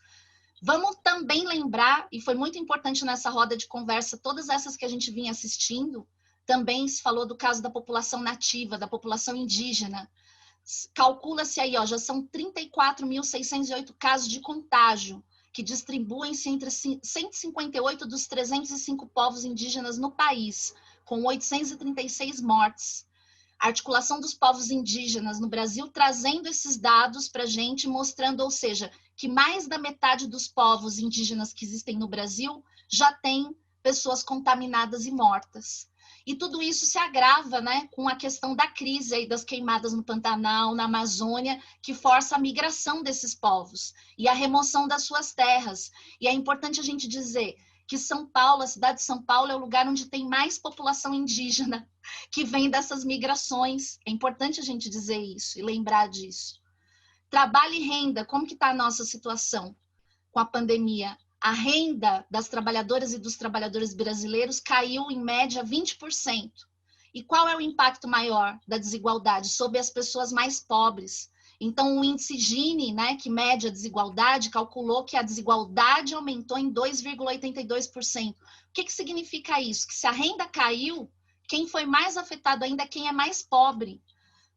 Vamos também lembrar, e foi muito importante nessa roda de conversa, todas essas que a gente vinha assistindo, também se falou do caso da população nativa, da população indígena. Calcula-se aí, ó, já são 34.608 casos de contágio, que distribuem-se entre 158 dos 305 povos indígenas no país, com 836 mortes. A articulação dos povos indígenas no Brasil trazendo esses dados para a gente, mostrando, ou seja, que mais da metade dos povos indígenas que existem no Brasil já tem pessoas contaminadas e mortas. E tudo isso se agrava, né, com a questão da crise aí das queimadas no Pantanal, na Amazônia, que força a migração desses povos e a remoção das suas terras. E é importante a gente dizer que São Paulo, a cidade de São Paulo, é o lugar onde tem mais população indígena que vem dessas migrações. É importante a gente dizer isso e lembrar disso. Trabalho e renda, como que está a nossa situação com a pandemia? A renda das trabalhadoras e dos trabalhadores brasileiros caiu em média 20%. E qual é o impacto maior da desigualdade? Sobre as pessoas mais pobres. Então, o índice Gini, né, que mede a desigualdade, calculou que a desigualdade aumentou em 2,82%. O que significa isso? Que se a renda caiu, quem foi mais afetado ainda é quem é mais pobre.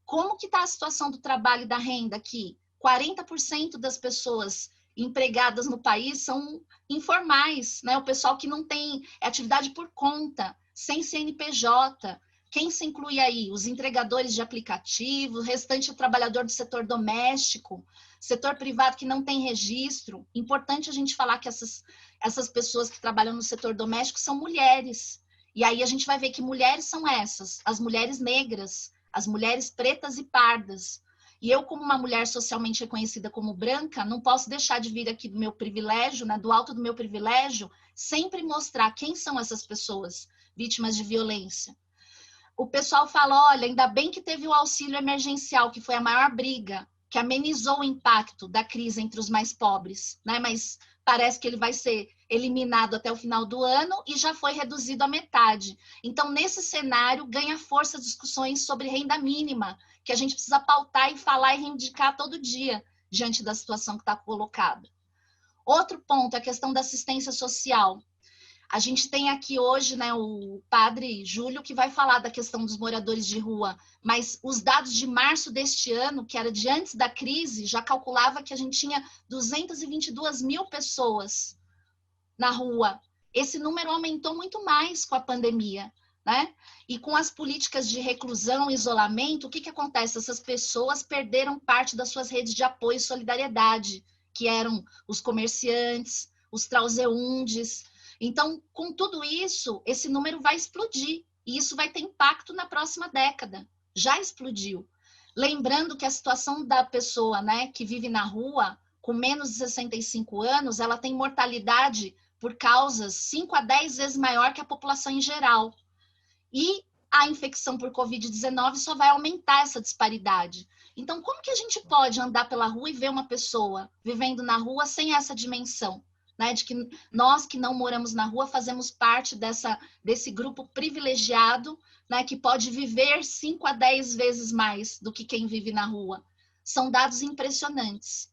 Como que está a situação do trabalho e da renda aqui? 40% das pessoas empregadas no país são informais, né? O pessoal que não tem atividade por conta, sem CNPJ. Quem se inclui aí? Os entregadores de aplicativo, o restante é o trabalhador do setor doméstico, setor privado que não tem registro. Importante a gente falar que essas pessoas que trabalham no setor doméstico são mulheres. E aí a gente vai ver que mulheres são essas, as mulheres negras, as mulheres pretas e pardas. E eu, como uma mulher socialmente reconhecida como branca, não posso deixar de vir aqui do meu privilégio, né, do alto do meu privilégio, sempre mostrar quem são essas pessoas vítimas de violência. O pessoal fala, olha, ainda bem que teve o auxílio emergencial, que foi a maior briga, que amenizou o impacto da crise entre os mais pobres, né? Mas parece que ele vai ser eliminado até o final do ano e já foi reduzido à metade. Então, nesse cenário, ganha força discussões sobre renda mínima, que a gente precisa pautar e falar e reivindicar todo dia, diante da situação que está colocada. Outro ponto é a questão da assistência social. A gente tem aqui hoje, né, o padre Júlio, que vai falar da questão dos moradores de rua, mas os dados de março deste ano, que era de antes da crise, já calculava que a gente tinha 222 mil pessoas na rua. Esse número aumentou muito mais com a pandemia, né? E com as políticas de reclusão e isolamento, o que acontece? Essas pessoas perderam parte das suas redes de apoio e solidariedade, que eram os comerciantes, os transeuntes. Então, com tudo isso, esse número vai explodir. E isso vai ter impacto na próxima década. Já explodiu. Lembrando que a situação da pessoa, né, que vive na rua, com menos de 65 anos, ela tem mortalidade por causas 5 a 10 vezes maior que a população em geral. E a infecção por Covid-19 só vai aumentar essa disparidade. Então, como que a gente pode andar pela rua e ver uma pessoa vivendo na rua sem essa dimensão? Né, de que nós que não moramos na rua fazemos parte desse grupo privilegiado, né, que pode viver 5 a 10 vezes mais do que quem vive na rua. São dados impressionantes.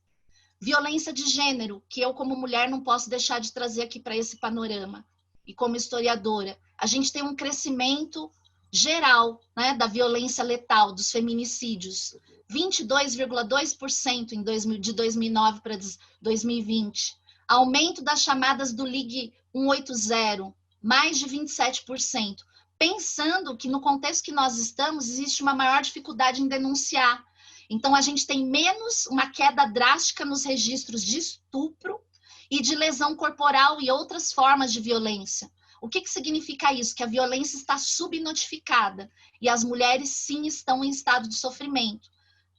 Violência de gênero, que eu como mulher não posso deixar de trazer aqui para esse panorama. E como historiadora, a gente tem um crescimento geral, né, da violência letal, dos feminicídios. 22,2% de 2009 para 2020. Aumento das chamadas do Ligue 180, mais de 27%. Pensando que no contexto que nós estamos, existe uma maior dificuldade em denunciar. Então, a gente tem uma queda drástica nos registros de estupro e de lesão corporal e outras formas de violência. O que significa isso? Que a violência está subnotificada e as mulheres, sim, estão em estado de sofrimento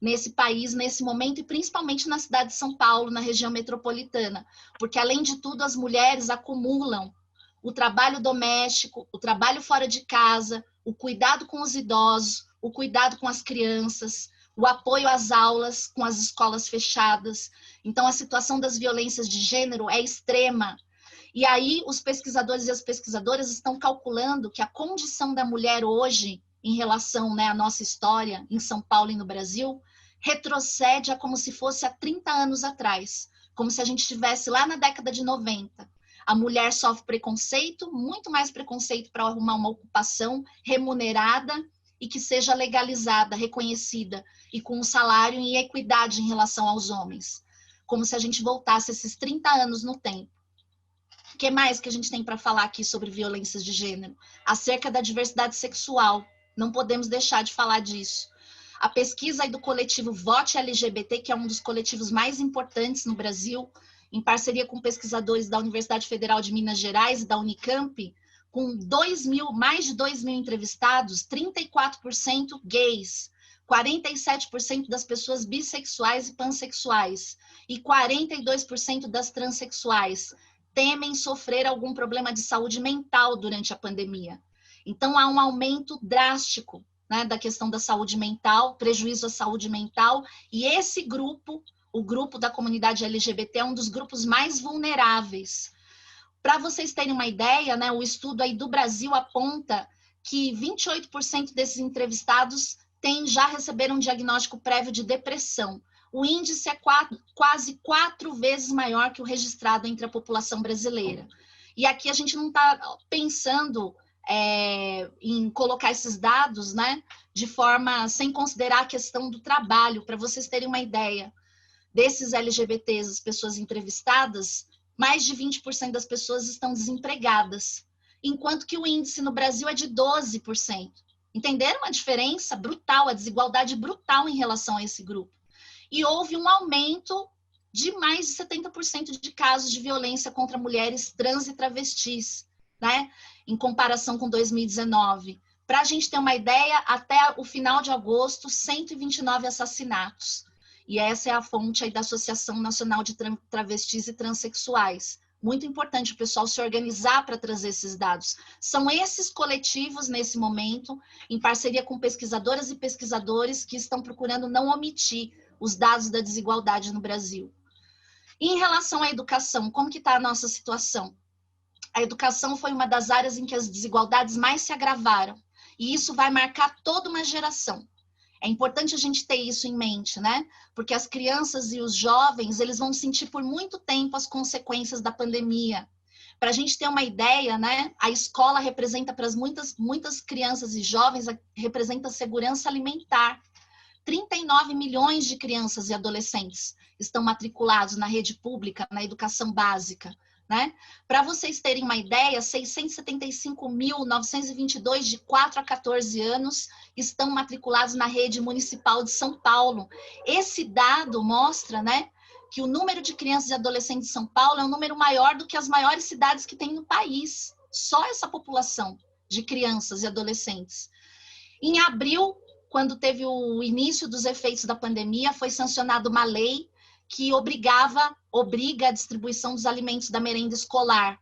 nesse país, nesse momento, e principalmente na cidade de São Paulo, na região metropolitana, porque, além de tudo, as mulheres acumulam o trabalho doméstico, o trabalho fora de casa, o cuidado com os idosos, o cuidado com as crianças, o apoio às aulas, com as escolas fechadas. Então, a situação das violências de gênero é extrema. E aí, os pesquisadores e as pesquisadoras estão calculando que a condição da mulher hoje, em relação, né, à nossa história, em São Paulo e no Brasil, retrocede a como se fosse há 30 anos atrás, como se a gente estivesse lá na década de 90. A mulher sofre preconceito, muito mais preconceito para arrumar uma ocupação remunerada e que seja legalizada, reconhecida e com um salário em equidade em relação aos homens. Como se a gente voltasse esses 30 anos no tempo. O que mais que a gente tem para falar aqui sobre violências de gênero? Acerca da diversidade sexual. Não podemos deixar de falar disso. A pesquisa aí do coletivo Vote LGBT, que é um dos coletivos mais importantes no Brasil, em parceria com pesquisadores da Universidade Federal de Minas Gerais e da Unicamp, com mais de 2 mil entrevistados, 34% gays, 47% das pessoas bissexuais e pansexuais e 42% das transexuais temem sofrer algum problema de saúde mental durante a pandemia. Então, há um aumento drástico, né, da questão da saúde mental, prejuízo à saúde mental, e esse grupo, o grupo da comunidade LGBT, é um dos grupos mais vulneráveis. Para vocês terem uma ideia, né, o estudo aí do Brasil aponta que 28% desses entrevistados já receberam um diagnóstico prévio de depressão. O índice é quase 4 vezes maior que o registrado entre a população brasileira. E aqui a gente não está pensando em colocar esses dados, né, de forma sem considerar a questão do trabalho. Para vocês terem uma ideia, desses LGBTs, as pessoas entrevistadas, mais de 20% das pessoas estão desempregadas, enquanto que o índice no Brasil é de 12%. Entenderam a diferença brutal, a desigualdade brutal em relação a esse grupo? E houve um aumento de mais de 70% de casos de violência contra mulheres trans e travestis, né? Em comparação com 2019. Para a gente ter uma ideia, até o final de agosto, 129 assassinatos. E essa é a fonte aí da Associação Nacional de Travestis e Transsexuais. Muito importante o pessoal se organizar para trazer esses dados. São esses coletivos, nesse momento, em parceria com pesquisadoras e pesquisadores que estão procurando não omitir os dados da desigualdade no Brasil. E em relação à educação, como que está a nossa situação? A educação foi uma das áreas em que as desigualdades mais se agravaram. E isso vai marcar toda uma geração. É importante a gente ter isso em mente, né? Porque as crianças e os jovens, eles vão sentir por muito tempo as consequências da pandemia. Para a gente ter uma ideia, né? A escola representa para muitas crianças e jovens, representa segurança alimentar. 39 milhões de crianças e adolescentes estão matriculados na rede pública, na educação básica, né? Para vocês terem uma ideia, 675.922 de 4 a 14 anos estão matriculados na rede municipal de São Paulo. Esse dado mostra, né, que o número de crianças e adolescentes de São Paulo é um número maior do que as maiores cidades que tem no país. Só essa população de crianças e adolescentes. Em abril, quando teve o início dos efeitos da pandemia, foi sancionada uma lei que obriga a distribuição dos alimentos da merenda escolar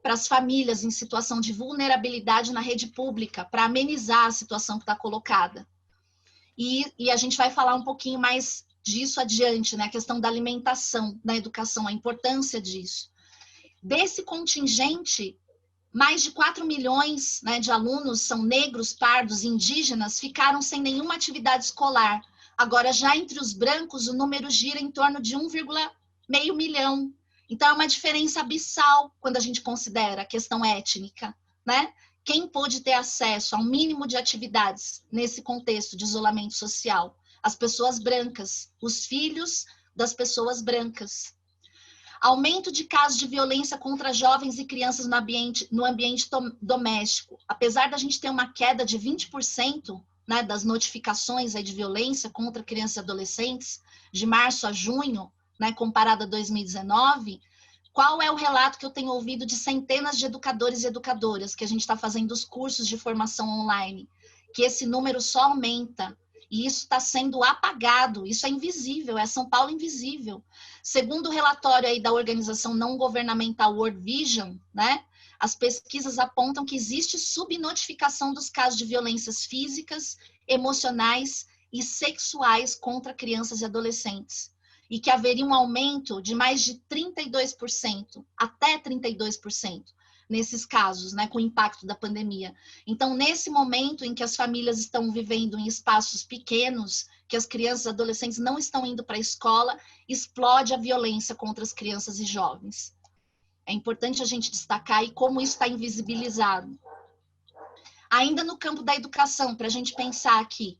para as famílias em situação de vulnerabilidade na rede pública, para amenizar a situação que está colocada. E a gente vai falar um pouquinho mais disso adiante, né? A questão da alimentação na educação, a importância disso. Desse contingente, mais de 4 milhões, né, de alunos são negros, pardos, indígenas, ficaram sem nenhuma atividade escolar. Agora, já entre os brancos, o número gira em torno de 1,5 milhão. Então, é uma diferença abissal quando a gente considera a questão étnica, né? Quem pôde ter acesso a um mínimo de atividades nesse contexto de isolamento social? As pessoas brancas, os filhos das pessoas brancas. Aumento de casos de violência contra jovens e crianças no ambiente doméstico. Apesar da gente ter uma queda de 20%, né, das notificações aí de violência contra crianças e adolescentes, de março a junho, né, comparado a 2019, qual é o relato que eu tenho ouvido de centenas de educadores e educadoras que a gente está fazendo os cursos de formação online? Que esse número só aumenta. E isso está sendo apagado, isso é invisível, é São Paulo invisível. Segundo o relatório aí da organização não governamental World Vision, né, as pesquisas apontam que existe subnotificação dos casos de violências físicas, emocionais e sexuais contra crianças e adolescentes. E que haveria um aumento de mais de 32%, até 32%. Nesses casos, né, com o impacto da pandemia. Então, nesse momento em que as famílias estão vivendo em espaços pequenos, que as crianças e adolescentes não estão indo para a escola, explode a violência contra as crianças e jovens. É importante a gente destacar aí como isso está invisibilizado. Ainda no campo da educação, para a gente pensar aqui,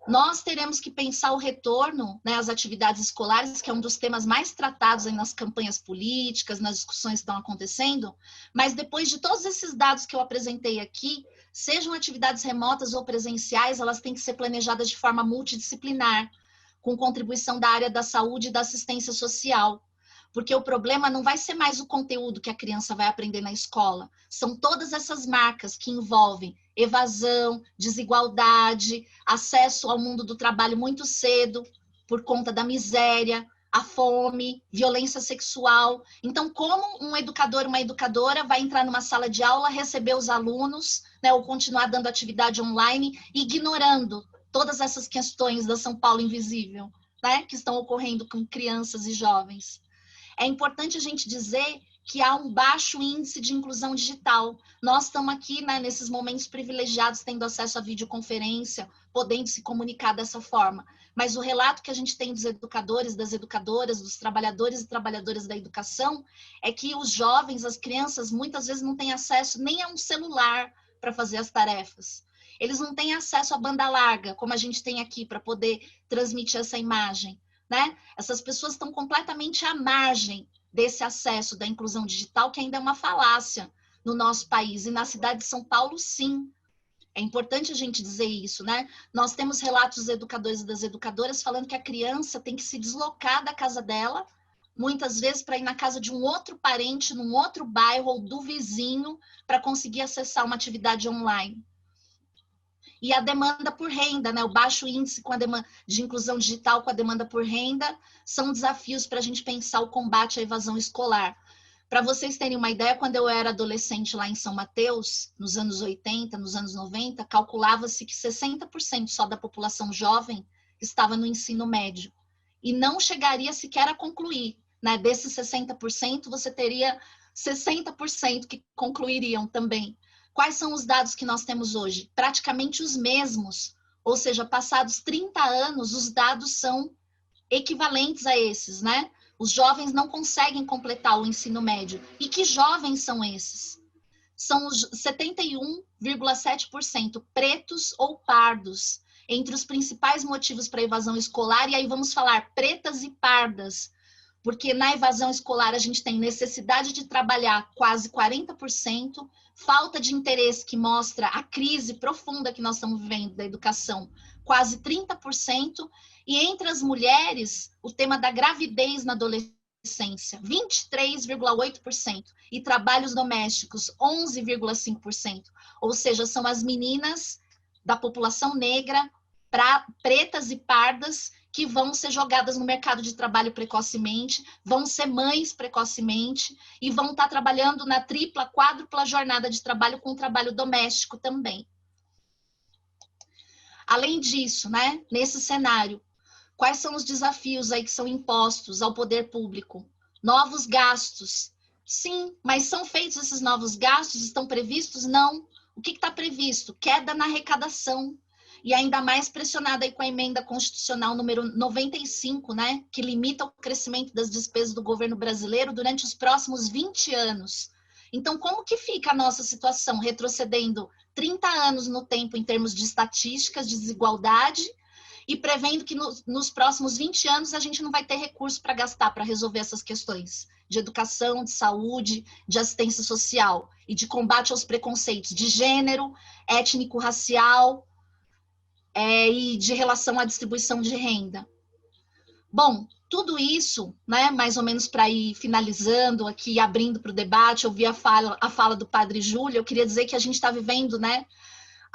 nós teremos que pensar o retorno, né, às atividades escolares, que é um dos temas mais tratados aí nas campanhas políticas, nas discussões que estão acontecendo, mas depois de todos esses dados que eu apresentei aqui, sejam atividades remotas ou presenciais, elas têm que ser planejadas de forma multidisciplinar, com contribuição da área da saúde e da assistência social, Porque o problema não vai ser mais o conteúdo que a criança vai aprender na escola. São todas essas marcas que envolvem evasão, desigualdade, acesso ao mundo do trabalho muito cedo, por conta da miséria, a fome, violência sexual. Então, como um educador, uma educadora vai entrar numa sala de aula, receber os alunos, né, ou continuar dando atividade online, ignorando todas essas questões da São Paulo invisível, né, que estão ocorrendo com crianças e jovens. É importante a gente dizer que há um baixo índice de inclusão digital. Nós estamos aqui, né, nesses momentos privilegiados, tendo acesso à videoconferência, podendo se comunicar dessa forma. Mas o relato que a gente tem dos educadores, das educadoras, dos trabalhadores e trabalhadoras da educação, é que os jovens, as crianças, muitas vezes não têm acesso nem a um celular para fazer as tarefas. Eles não têm acesso à banda larga, como a gente tem aqui, para poder transmitir essa imagem, né? Essas pessoas estão completamente à margem desse acesso da inclusão digital, que ainda é uma falácia no nosso país. E na cidade de São Paulo, sim. É importante a gente dizer isso, né? Nós temos relatos dos educadores e das educadoras falando que a criança tem que se deslocar da casa dela, muitas vezes para ir na casa de um outro parente, num outro bairro ou do vizinho, para conseguir acessar uma atividade online. E a demanda por renda, né? O baixo índice com a demanda de inclusão digital com a demanda por renda são desafios para a gente pensar o combate à evasão escolar. Para vocês terem uma ideia, quando eu era adolescente lá em São Mateus, nos anos 80, nos anos 90, calculava-se que 60% só da população jovem estava no ensino médio. E não chegaria sequer a concluir, né? Desses 60%, você teria 60% que concluiriam também. Quais são os dados que nós temos hoje? Praticamente os mesmos, ou seja, passados 30 anos, os dados são equivalentes a esses, né? Os jovens não conseguem completar o ensino médio. E que jovens são esses? São os 71,7% pretos ou pardos, entre os principais motivos para a evasão escolar, e aí vamos falar pretas e pardas, porque na evasão escolar a gente tem necessidade de trabalhar quase 40%, falta de interesse que mostra a crise profunda que nós estamos vivendo da educação, quase 30%, e entre as mulheres, o tema da gravidez na adolescência, 23,8%, e trabalhos domésticos, 11,5%, ou seja, são as meninas da população negra, pretas e pardas, que vão ser jogadas no mercado de trabalho precocemente, vão ser mães precocemente e vão estar trabalhando na tripla, quádrupla jornada de trabalho com o trabalho doméstico também. Além disso, né, nesse cenário, quais são os desafios aí que são impostos ao poder público? Novos gastos. Sim, mas são feitos esses novos gastos? Estão previstos? Não. O que está previsto? Queda na arrecadação. E ainda mais pressionada aí com a emenda constitucional número 95, né, que limita o crescimento das despesas do governo brasileiro durante os próximos 20 anos. Então, como que fica a nossa situação, retrocedendo 30 anos no tempo em termos de estatísticas, de desigualdade, e prevendo que nos próximos 20 anos a gente não vai ter recurso para gastar para resolver essas questões de educação, de saúde, de assistência social e de combate aos preconceitos de gênero, étnico-racial, e de relação à distribuição de renda. Bom, tudo isso, né, mais ou menos para ir finalizando aqui, abrindo para o debate, eu vi a fala do padre Júlio, eu queria dizer que a gente está vivendo, né,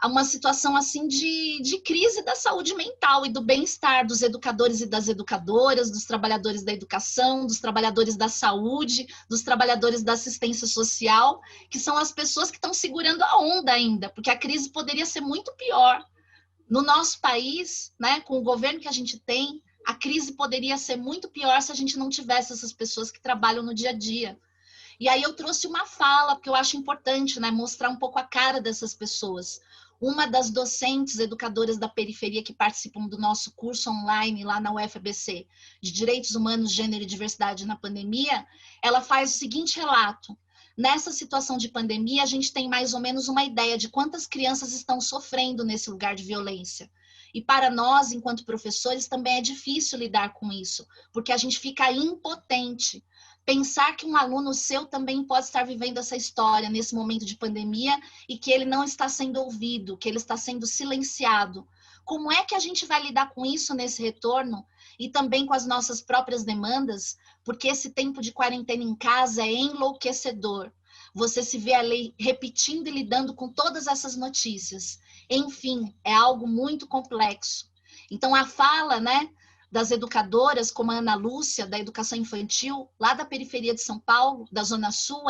uma situação assim de crise da saúde mental e do bem-estar dos educadores e das educadoras, dos trabalhadores da educação, dos trabalhadores da saúde, dos trabalhadores da assistência social, que são as pessoas que estão segurando a onda ainda, porque a crise poderia ser muito pior. No nosso país, né, com o governo que a gente tem, a crise poderia ser muito pior se a gente não tivesse essas pessoas que trabalham no dia a dia. E aí eu trouxe uma fala, porque eu acho importante, né, mostrar um pouco a cara dessas pessoas. Uma das docentes educadoras da periferia que participam do nosso curso online lá na UFABC, de Direitos Humanos, Gênero e Diversidade na Pandemia, ela faz o seguinte relato. Nessa situação de pandemia, a gente tem mais ou menos uma ideia de quantas crianças estão sofrendo nesse lugar de violência. E para nós, enquanto professores, também é difícil lidar com isso, porque a gente fica impotente. Pensar que um aluno seu também pode estar vivendo essa história nesse momento de pandemia e que ele não está sendo ouvido, que ele está sendo silenciado. Como é que a gente vai lidar com isso nesse retorno e também com as nossas próprias demandas? Porque esse tempo de quarentena em casa é enlouquecedor. Você se vê ali repetindo e lidando com todas essas notícias. Enfim, é algo muito complexo. Então, a fala, né, das educadoras, como a Ana Lúcia, da educação infantil, lá da periferia de São Paulo, da Zona Sul,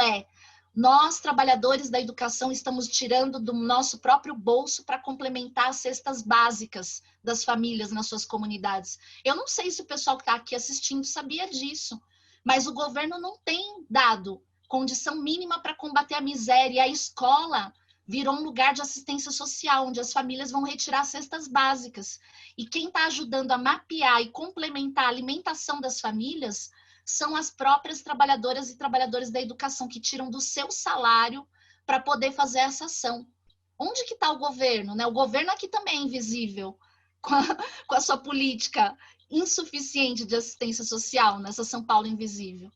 nós, trabalhadores da educação, estamos tirando do nosso próprio bolso para complementar as cestas básicas das famílias nas suas comunidades. Eu não sei se o pessoal que está aqui assistindo sabia disso, mas o governo não tem dado condição mínima para combater a miséria. E a escola virou um lugar de assistência social, onde as famílias vão retirar cestas básicas. E quem está ajudando a mapear e complementar a alimentação das famílias são as próprias trabalhadoras e trabalhadores da educação, que tiram do seu salário para poder fazer essa ação. Onde que está o governo? Né? O governo aqui também é invisível, com a sua política insuficiente de assistência social, nessa São Paulo invisível.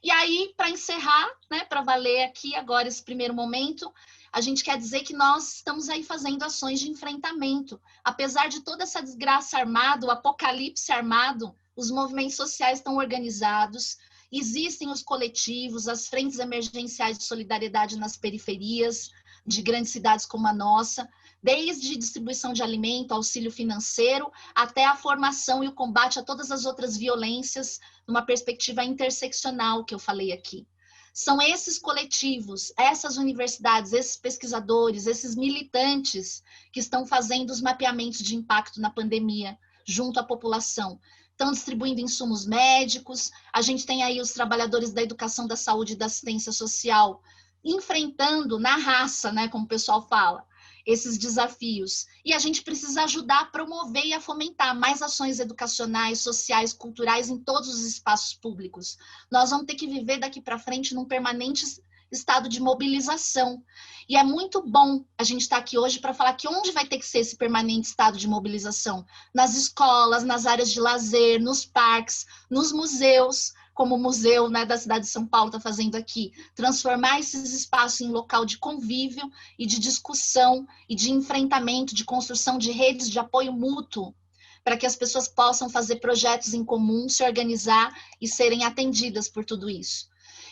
E aí, para encerrar, né, para valer aqui agora esse primeiro momento, a gente quer dizer que nós estamos aí fazendo ações de enfrentamento. Apesar de toda essa desgraça armada, o apocalipse armado, os movimentos sociais estão organizados, existem os coletivos, as frentes emergenciais de solidariedade nas periferias de grandes cidades como a nossa, desde distribuição de alimento, auxílio financeiro, até a formação e o combate a todas as outras violências, numa perspectiva interseccional que eu falei aqui. São esses coletivos, essas universidades, esses pesquisadores, esses militantes que estão fazendo os mapeamentos de impacto na pandemia junto à população. Estão distribuindo insumos médicos, a gente tem aí os trabalhadores da educação, da saúde e da assistência social enfrentando na raça, né, como o pessoal fala, esses desafios. E a gente precisa ajudar a promover e a fomentar mais ações educacionais, sociais, culturais em todos os espaços públicos. Nós vamos ter que viver daqui para frente num permanente estado de mobilização. E é muito bom a gente estar aqui hoje para falar que onde vai ter que ser esse permanente estado de mobilização? Nas escolas, nas áreas de lazer, nos parques, nos museus, como o museu, né, da cidade de São Paulo está fazendo aqui, transformar esses espaços em local de convívio e de discussão e de enfrentamento, de construção de redes de apoio mútuo, para que as pessoas possam fazer projetos em comum, se organizar e serem atendidas por tudo isso.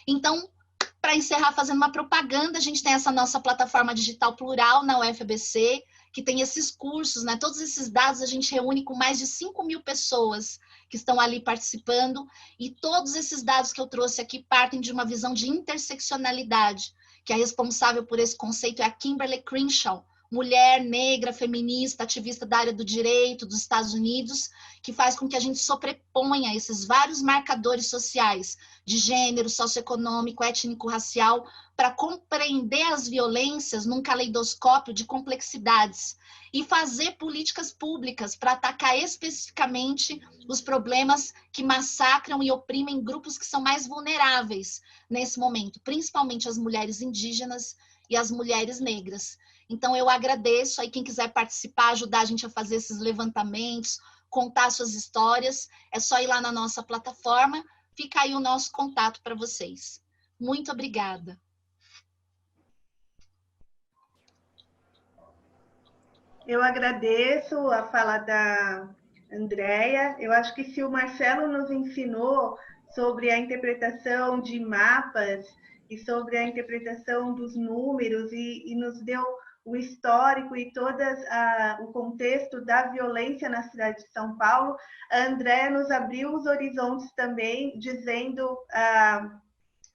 Então, para encerrar fazendo uma propaganda, a gente tem essa nossa plataforma digital plural na UFABC, que tem esses cursos, né? Todos esses dados a gente reúne com mais de 5.000 pessoas que estão ali participando, e todos esses dados que eu trouxe aqui partem de uma visão de interseccionalidade, que a responsável por esse conceito é a Kimberly Crenshaw, mulher negra, feminista, ativista da área do direito dos Estados Unidos, que faz com que a gente sobreponha esses vários marcadores sociais de gênero, socioeconômico, étnico-racial, para compreender as violências num caleidoscópio de complexidades e fazer políticas públicas para atacar especificamente os problemas que massacram e oprimem grupos que são mais vulneráveis nesse momento, principalmente as mulheres indígenas e as mulheres negras. Então, eu agradeço aí quem quiser participar, ajudar a gente a fazer esses levantamentos, contar suas histórias, é só ir lá na nossa plataforma, fica aí o nosso contato para vocês. Muito obrigada. Eu agradeço a fala da Andréia. Eu acho que se o Marcelo nos ensinou sobre a interpretação de mapas e sobre a interpretação dos números e nos deu o histórico e todo o contexto da violência na cidade de São Paulo, a Andréia nos abriu os horizontes também, dizendo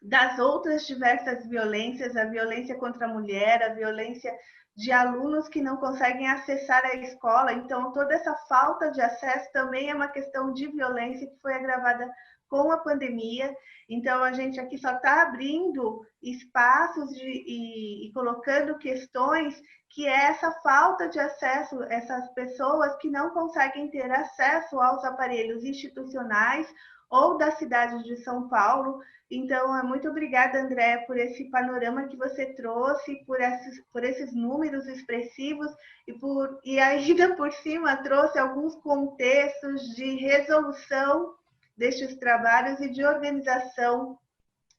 das outras diversas violências, a violência contra a mulher, a violência de alunos que não conseguem acessar a escola. Então, toda essa falta de acesso também é uma questão de violência que foi agravada com a pandemia. Então, a gente aqui só está abrindo espaços e colocando questões que é essa falta de acesso, essas pessoas que não conseguem ter acesso aos aparelhos institucionais ou da cidade de São Paulo. Então, muito obrigada, Andréia, por esse panorama que você trouxe, por esses números expressivos e ainda por cima trouxe alguns contextos de resolução destes trabalhos e de organização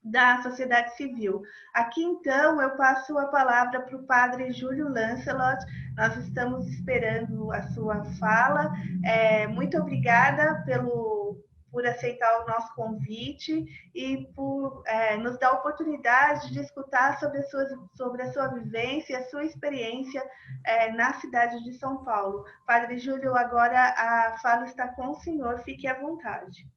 da sociedade civil. Aqui, então, eu passo a palavra para o padre Júlio Lancelot. Nós estamos esperando a sua fala. Muito obrigada por aceitar o nosso convite e por nos dar a oportunidade de escutar sobre a sua vivência, a sua experiência na cidade de São Paulo. Padre Júlio, agora a fala está com o senhor, fique à vontade.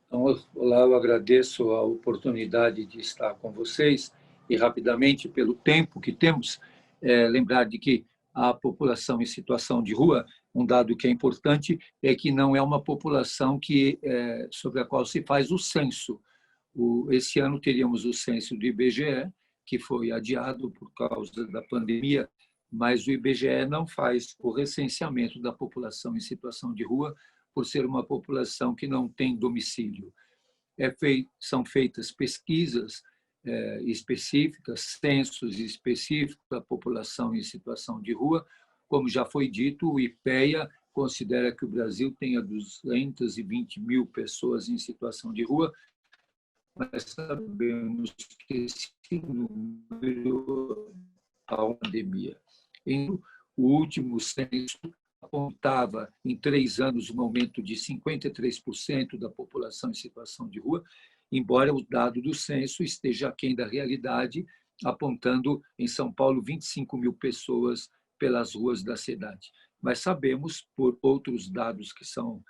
Então, olá, eu agradeço a oportunidade de estar com vocês e, rapidamente, pelo tempo que temos, lembrar de que a população em situação de rua, um dado que é importante, é que não é uma população sobre a qual se faz o censo. Esse ano teríamos o censo do IBGE, que foi adiado por causa da pandemia, mas o IBGE não faz o recenseamento da população em situação de rua, por ser uma população que não tem domicílio. São feitas pesquisas específicas, censos específicos da população em situação de rua. Como já foi dito, o IPEA considera que o Brasil tenha 220 mil pessoas em situação de rua, mas sabemos que esse número é uma pandemia. O último censo apontava em 3 anos um aumento de 53% da população em situação de rua, embora o dado do censo esteja aquém da realidade, apontando em São Paulo 25 mil pessoas pelas ruas da cidade. Mas sabemos, por outros dados que são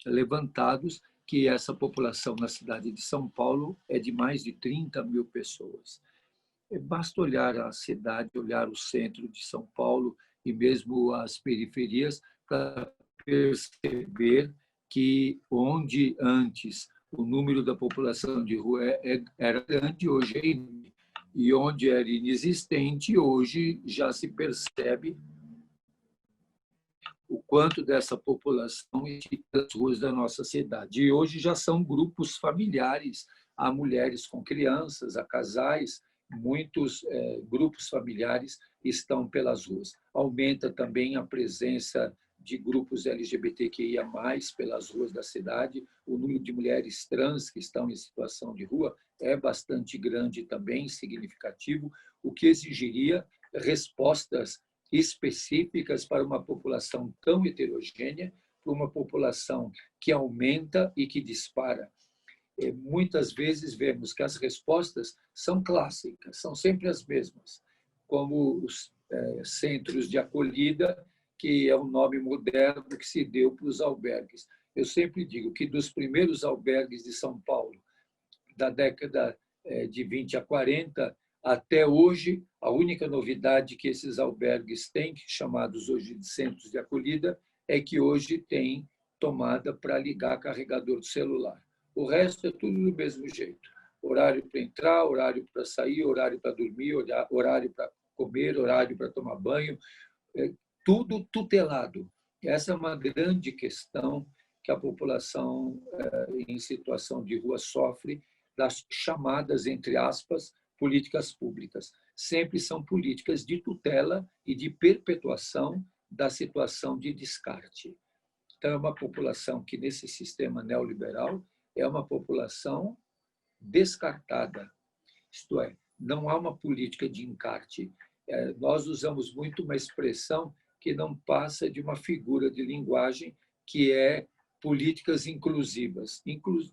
levantados, que essa população na cidade de São Paulo é de mais de 30 mil pessoas. Basta olhar a cidade, olhar o centro de São Paulo e mesmo as periferias para perceber que onde antes o número da população de rua era grande, hoje é inexistente. E onde era inexistente, hoje já se percebe o quanto dessa população está nas ruas da nossa cidade. E hoje já são grupos familiares, há mulheres com crianças, há casais, muitos grupos familiares estão pelas ruas. Aumenta também a presença de grupos LGBTQIA+, pelas ruas da cidade. O número de mulheres trans que estão em situação de rua é bastante grande também, significativo, o que exigiria respostas específicas para uma população tão heterogênea, para uma população que aumenta e que dispara. Muitas vezes vemos que as respostas são clássicas, são sempre as mesmas, como os centros de acolhida, que é um nome moderno que se deu para os albergues. Eu sempre digo que dos primeiros albergues de São Paulo, da década de 20 a 40, até hoje, a única novidade que esses albergues têm, chamados hoje de centros de acolhida, é que hoje tem tomada para ligar carregador do celular. O resto é tudo do mesmo jeito. Horário para entrar, horário para sair, horário para dormir, horário para comer, horário para tomar banho, tudo tutelado. Essa é uma grande questão que a população em situação de rua sofre, das chamadas, entre aspas, políticas públicas. Sempre são políticas de tutela e de perpetuação da situação de descarte. Então, é uma população que, nesse sistema neoliberal, é uma população descartada. Isto é, não há uma política de encarte. Nós usamos muito uma expressão que não passa de uma figura de linguagem que é políticas inclusivas.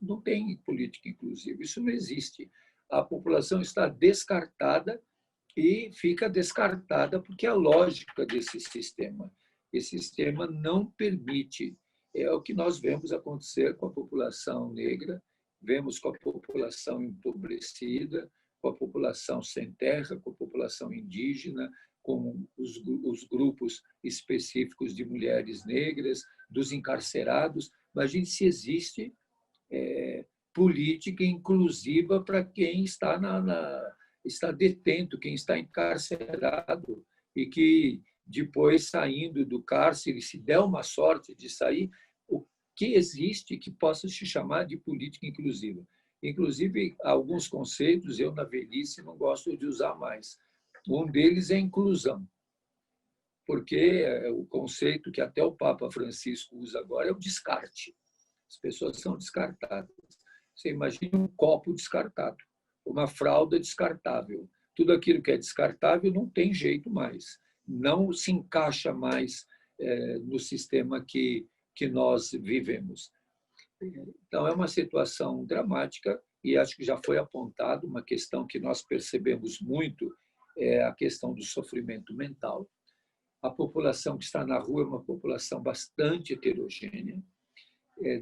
Não tem política inclusiva, isso não existe. A população está descartada e fica descartada porque é a lógica desse sistema. Esse sistema não permite. É o que nós vemos acontecer com a população negra, vemos com a população empobrecida, com a população sem terra, com a população indígena, com os grupos específicos de mulheres negras, dos encarcerados. Imagine se existe política inclusiva para quem está está detento, quem está encarcerado e que depois, saindo do cárcere, se der uma sorte de sair, o que existe que possa se chamar de política inclusiva? Inclusive, alguns conceitos eu, na velhice, não gosto de usar mais. Um deles é inclusão, porque o conceito que até o Papa Francisco usa agora é o descarte. As pessoas são descartadas. Você imagina um copo descartado, uma fralda descartável. Tudo aquilo que é descartável não tem jeito mais, não se encaixa mais no sistema que nós vivemos. Então, é uma situação dramática e acho que já foi apontado uma questão que nós percebemos muito, é a questão do sofrimento mental. A população que está na rua é uma população bastante heterogênea,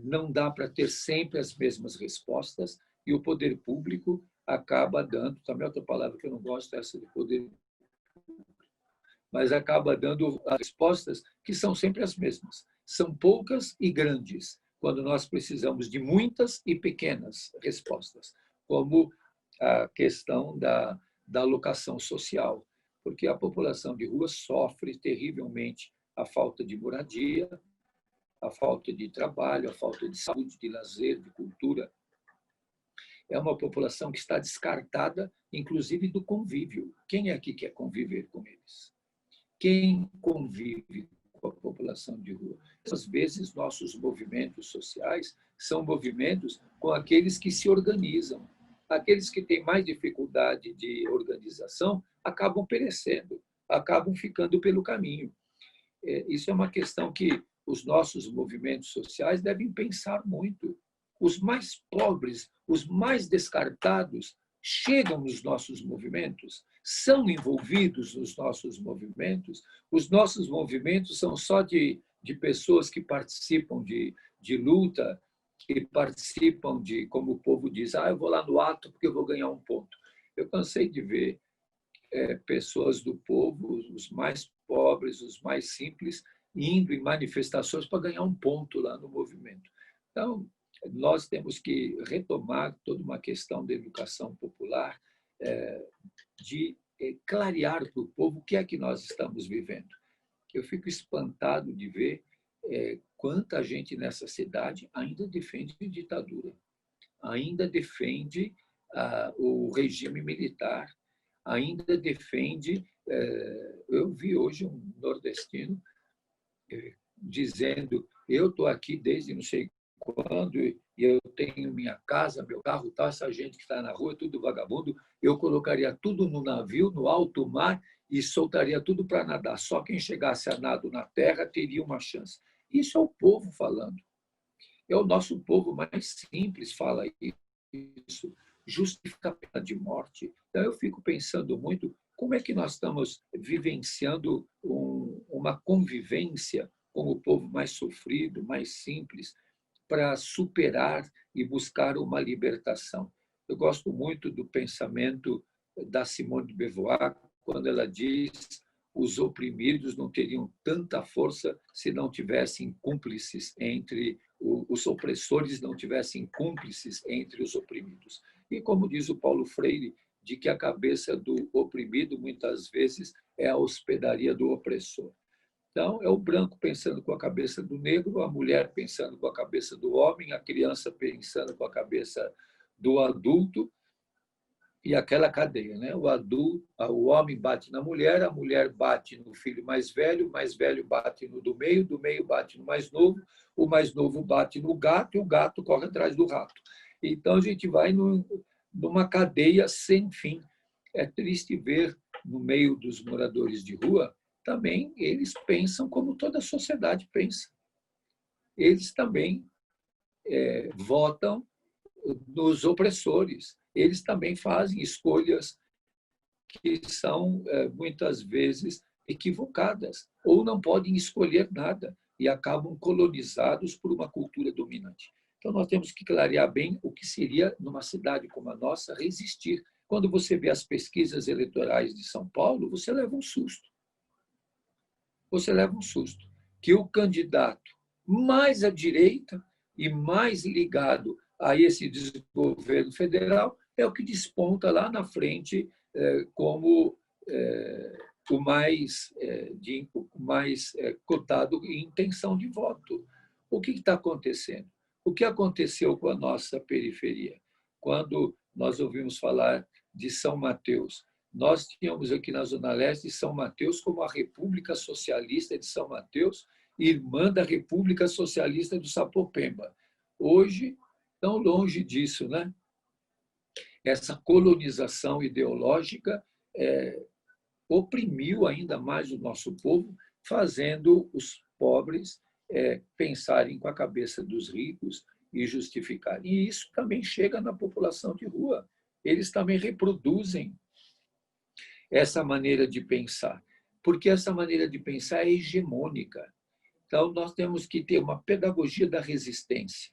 não dá para ter sempre as mesmas respostas e o poder público acaba dando, também outra palavra que eu não gosto é essa de poder, mas acaba dando as respostas que são sempre as mesmas. São poucas e grandes, quando nós precisamos de muitas e pequenas respostas, como a questão da alocação social, porque a população de rua sofre terrivelmente a falta de moradia, a falta de trabalho, a falta de saúde, de lazer, de cultura. É uma população que está descartada, inclusive, do convívio. Quem é que quer conviver com eles? Quem convive com a população de rua? Às vezes, nossos movimentos sociais são movimentos com aqueles que se organizam. Aqueles que têm mais dificuldade de organização acabam perecendo, acabam ficando pelo caminho. Isso é uma questão que os nossos movimentos sociais devem pensar muito. Os mais pobres, os mais descartados, chegam nos nossos movimentos, são envolvidos nos nossos movimentos. Os nossos movimentos são só de pessoas que participam de luta, que participam de, como o povo diz, eu vou lá no ato porque eu vou ganhar um ponto. Eu cansei de ver pessoas do povo, os mais pobres, os mais simples, indo em manifestações para ganhar um ponto lá no movimento. Então, nós temos que retomar toda uma questão da educação popular, de clarear para o povo o que é que nós estamos vivendo. Eu fico espantado de ver quanta gente nessa cidade ainda defende a ditadura, ainda defende o regime militar, ainda defende... Eu vi hoje um nordestino dizendo: eu estou aqui desde não sei quando e eu tenho minha casa, meu carro, tá, essa gente que está na rua, tudo vagabundo, eu colocaria tudo no navio, no alto mar e soltaria tudo para nadar. Só quem chegasse a nado na terra teria uma chance. Isso é o povo falando. É o nosso povo mais simples fala isso. Justifica a pena de morte. Então, eu fico pensando muito como é que nós estamos vivenciando uma convivência com o povo mais sofrido, mais simples, para superar e buscar uma libertação. Eu gosto muito do pensamento da Simone de Beauvoir, quando ela diz: os oprimidos não teriam tanta força se não tivessem cúmplices entre os opressores, não tivessem cúmplices entre os oprimidos. E como diz o Paulo Freire, de que a cabeça do oprimido muitas vezes é a hospedaria do opressor. Então, é o branco pensando com a cabeça do negro, a mulher pensando com a cabeça do homem, a criança pensando com a cabeça do adulto, e aquela cadeia, né? O homem bate na mulher, a mulher bate no filho mais velho, o mais velho bate no do meio bate no mais novo, o mais novo bate no gato e o gato corre atrás do rato. Então, a gente vai numa cadeia sem fim. É triste ver, no meio dos moradores de rua, também eles pensam como toda a sociedade pensa. Eles também votam nos opressores. Eles também fazem escolhas que são, muitas vezes, equivocadas, ou não podem escolher nada e acabam colonizados por uma cultura dominante. Então, nós temos que clarear bem o que seria, numa cidade como a nossa, resistir. Quando você vê as pesquisas eleitorais de São Paulo, você leva um susto. Você leva um susto. Que o candidato mais à direita e mais ligado a esse desgoverno federal é o que desponta lá na frente como o mais cotado em intenção de voto. O que está acontecendo? O que aconteceu com a nossa periferia? Quando nós ouvimos falar de São Mateus, Nós tínhamos aqui na Zona Leste de São Mateus como a República Socialista de São Mateus, irmã da República Socialista do Sapopemba. Hoje, tão longe disso, né? Essa colonização ideológica oprimiu ainda mais o nosso povo, fazendo os pobres pensarem com a cabeça dos ricos e justificarem. E isso também chega na população de rua. Eles também reproduzem essa maneira de pensar, porque essa maneira de pensar é hegemônica. Então, nós temos que ter uma pedagogia da resistência,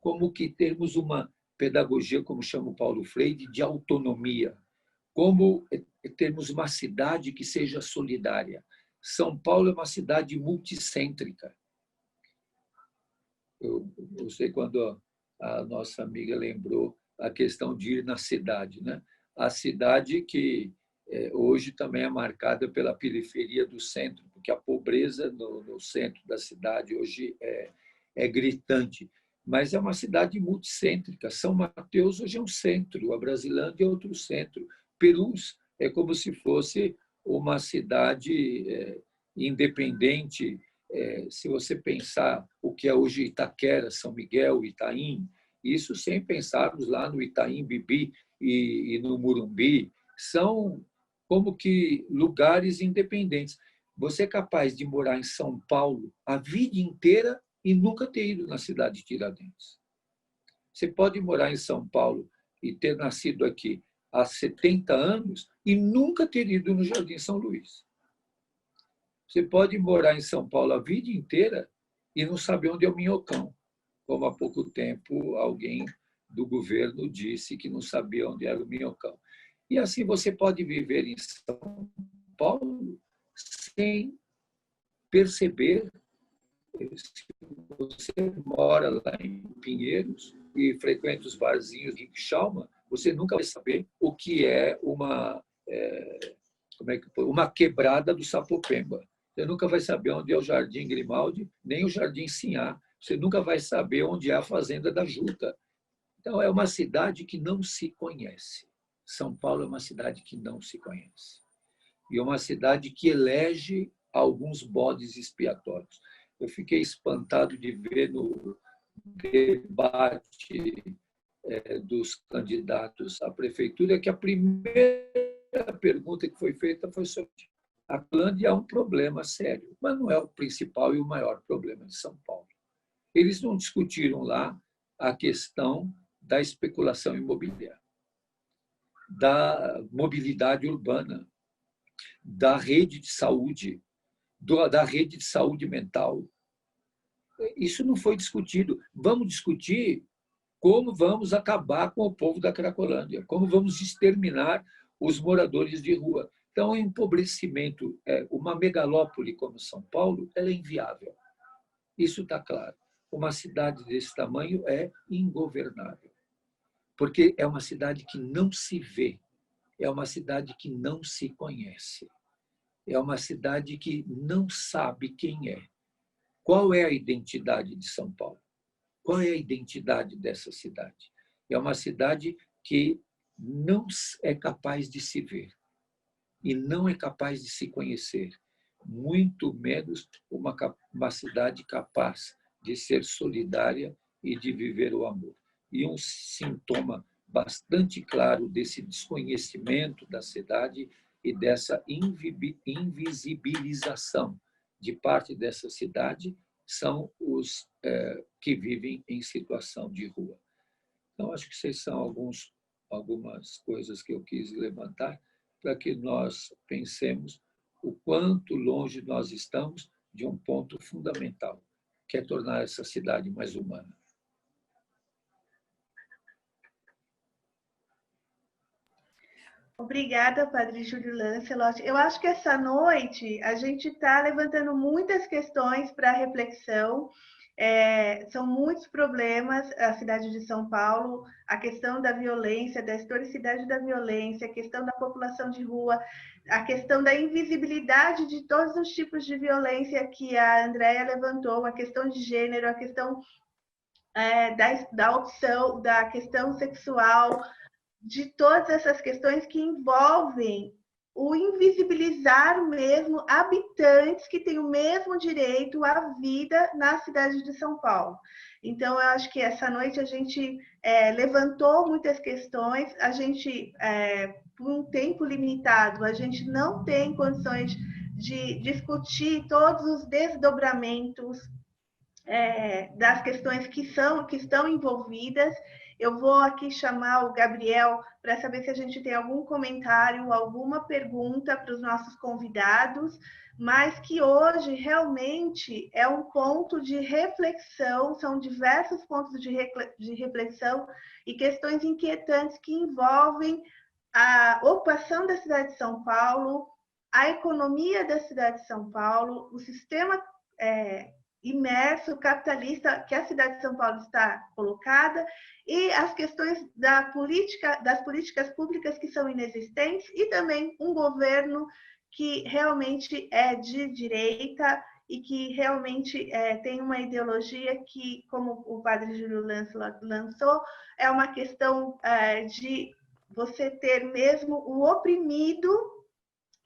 como que temos uma pedagogia, como chama o Paulo Freire, de autonomia, como termos uma cidade que seja solidária. São Paulo é uma cidade multicêntrica. Eu sei quando a nossa amiga lembrou a questão de ir na cidade, né? A cidade que hoje também é marcada pela periferia do centro, porque a pobreza no centro da cidade hoje é gritante. Mas é uma cidade multicêntrica. São Mateus hoje é um centro, a Brasilândia é outro centro. Perus é como se fosse uma cidade independente. Se você pensar o que é hoje Itaquera, São Miguel, Itaim, isso sem pensarmos lá no Itaim Bibi e no Murumbi, são como que lugares independentes. Você é capaz de morar em São Paulo a vida inteira e nunca ter ido na cidade de Tiradentes. Você pode morar em São Paulo e ter nascido aqui há 70 anos e nunca ter ido no Jardim São Luís. Você pode morar em São Paulo a vida inteira e não saber onde é o Minhocão, como há pouco tempo alguém do governo disse que não sabia onde era o Minhocão. E assim você pode viver em São Paulo sem perceber. Se você mora lá em Pinheiros e frequenta os barzinhos de Chalma, você nunca vai saber o que é uma quebrada do Sapopemba. Você nunca vai saber onde é o Jardim Grimaldi, nem o Jardim Sinhá. Você nunca vai saber onde é a Fazenda da Juta. Então, é uma cidade que não se conhece. São Paulo é uma cidade que não se conhece. E é uma cidade que elege alguns bodes expiatórios. Eu fiquei espantado de ver no debate dos candidatos à prefeitura que a primeira pergunta que foi feita foi sobre a Cracolândia. É um problema sério, mas não é o principal e o maior problema de São Paulo. Eles não discutiram lá a questão da especulação imobiliária, da mobilidade urbana, da rede de saúde, da rede de saúde mental. Isso não foi discutido. Vamos discutir como vamos acabar com o povo da Cracolândia, como vamos exterminar os moradores de rua. Então, o empobrecimento, uma megalópole como São Paulo, ela é inviável. Isso está claro. Uma cidade desse tamanho é ingovernável, porque é uma cidade que não se vê, é uma cidade que não se conhece, é uma cidade que não sabe quem é. Qual é a identidade de São Paulo? Qual é a identidade dessa cidade? É uma cidade que não é capaz de se ver e não é capaz de se conhecer, muito menos uma cidade capaz de ser solidária e de viver o amor. E um sintoma bastante claro desse desconhecimento da cidade e dessa invisibilização de parte dessa cidade são os que vivem em situação de rua. Então, acho que essas são algumas coisas que eu quis levantar para que nós pensemos o quanto longe nós estamos de um ponto fundamental, que é tornar essa cidade mais humana. Obrigada, Padre Júlio Lancelot. Eu acho que essa noite a gente está levantando muitas questões para reflexão. São muitos problemas a cidade de São Paulo, a questão da violência, da historicidade da violência, a questão da população de rua, a questão da invisibilidade de todos os tipos de violência que a Andréia levantou, a questão de gênero, a questão da opção, da questão sexual, de todas essas questões que envolvem o invisibilizar mesmo habitantes que têm o mesmo direito à vida na cidade de São Paulo. Então, eu acho que essa noite a gente levantou muitas questões, a gente, por um tempo limitado, a gente não tem condições de discutir todos os desdobramentos das questões que estão envolvidas. Eu vou aqui chamar o Gabriel para saber se a gente tem algum comentário, alguma pergunta para os nossos convidados, mas que hoje realmente é um ponto de reflexão, são diversos pontos de reflexão e questões inquietantes que envolvem a ocupação da cidade de São Paulo, a economia da cidade de São Paulo, o sistema imerso, capitalista, que a cidade de São Paulo está colocada, e as questões das políticas públicas que são inexistentes, e também um governo que realmente é de direita e que realmente tem uma ideologia que, como o padre Júlio lançou, é uma questão de você ter mesmo o oprimido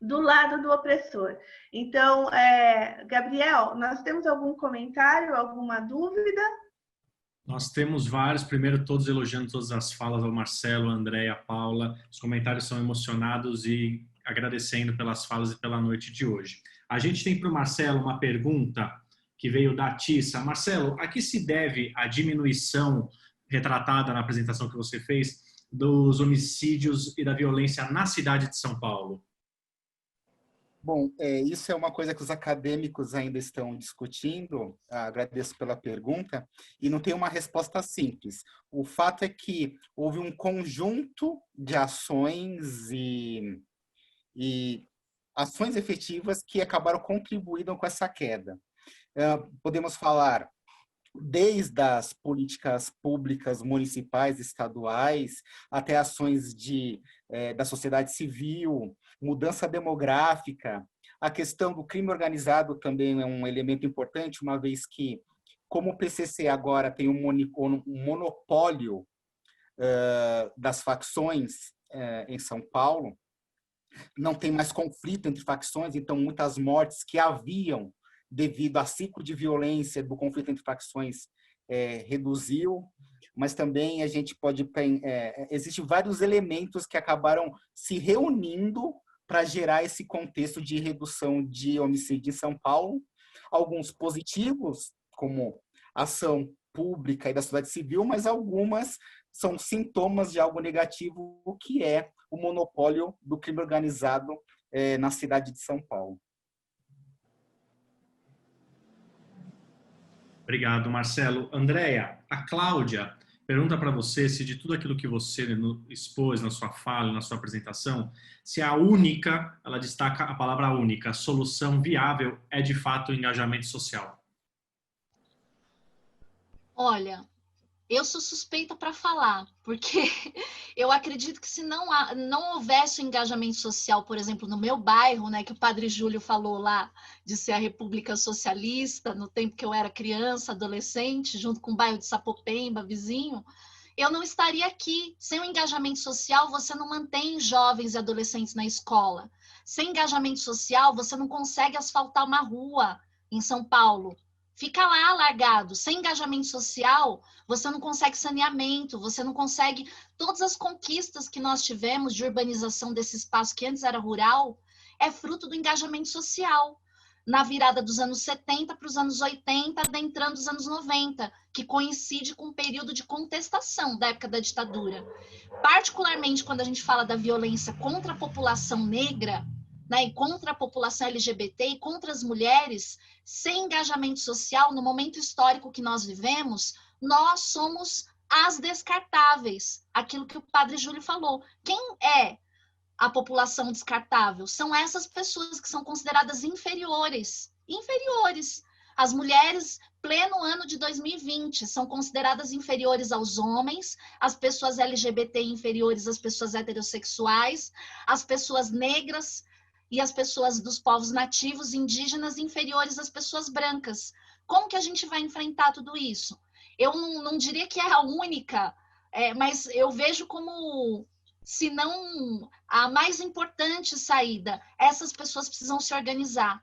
do lado do opressor. Então, Gabriel, nós temos algum comentário, alguma dúvida? Nós temos vários, primeiro todos elogiando todas as falas ao Marcelo, a Andréia, a Paula. Os comentários são emocionados e agradecendo pelas falas e pela noite de hoje. A gente tem para o Marcelo uma pergunta que veio da Tissa. Marcelo, a que se deve a diminuição retratada na apresentação que você fez dos homicídios e da violência na cidade de São Paulo? Bom, isso é uma coisa que os acadêmicos ainda estão discutindo, agradeço pela pergunta, e não tem uma resposta simples. O fato é que houve um conjunto de ações e ações efetivas que acabaram contribuindo com essa queda. Podemos falar desde as políticas públicas municipais, estaduais, até ações da sociedade civil, mudança demográfica. A questão do crime organizado também é um elemento importante, uma vez que, como o PCC agora tem um monopólio das facções em São Paulo, não tem mais conflito entre facções, então muitas mortes que haviam devido a ciclo de violência do conflito entre facções reduziu, mas também a gente pode... existem vários elementos que acabaram se reunindo para gerar esse contexto de redução de homicídio em São Paulo. Alguns positivos, como ação pública e da sociedade civil, mas algumas são sintomas de algo negativo, que é o monopólio do crime organizado na cidade de São Paulo. Obrigado, Marcelo. Andréia, a Cláudia pergunta para você se de tudo aquilo que você expôs na sua fala, na sua apresentação, se a única, ela destaca a palavra única, solução viável é de fato o engajamento social. Olha, eu sou suspeita para falar, porque eu acredito que se não houvesse o engajamento social, por exemplo, no meu bairro, né, que o padre Júlio falou lá, de ser a República Socialista, no tempo que eu era criança, adolescente, junto com o bairro de Sapopemba, vizinho, eu não estaria aqui. Sem o engajamento social, você não mantém jovens e adolescentes na escola. Sem engajamento social, você não consegue asfaltar uma rua em São Paulo. Fica lá largado. Sem engajamento social, você não consegue saneamento, você não consegue... Todas as conquistas que nós tivemos de urbanização desse espaço que antes era rural, é fruto do engajamento social. Na virada dos anos 70 para os anos 80, adentrando os anos 90, que coincide com um período de contestação da época da ditadura. Particularmente quando a gente fala da violência contra a população negra, né, e contra a população LGBT e contra as mulheres, sem engajamento social, no momento histórico que nós vivemos, nós somos as descartáveis, aquilo que o padre Júlio falou. Quem é a população descartável? São essas pessoas que são consideradas inferiores. As mulheres, pleno ano de 2020, são consideradas inferiores aos homens, as pessoas LGBT inferiores às pessoas heterossexuais, as pessoas negras e as pessoas dos povos nativos, indígenas, inferiores às pessoas brancas. Como que a gente vai enfrentar tudo isso? Eu não diria que é a única, mas eu vejo como se não a mais importante saída. Essas pessoas precisam se organizar.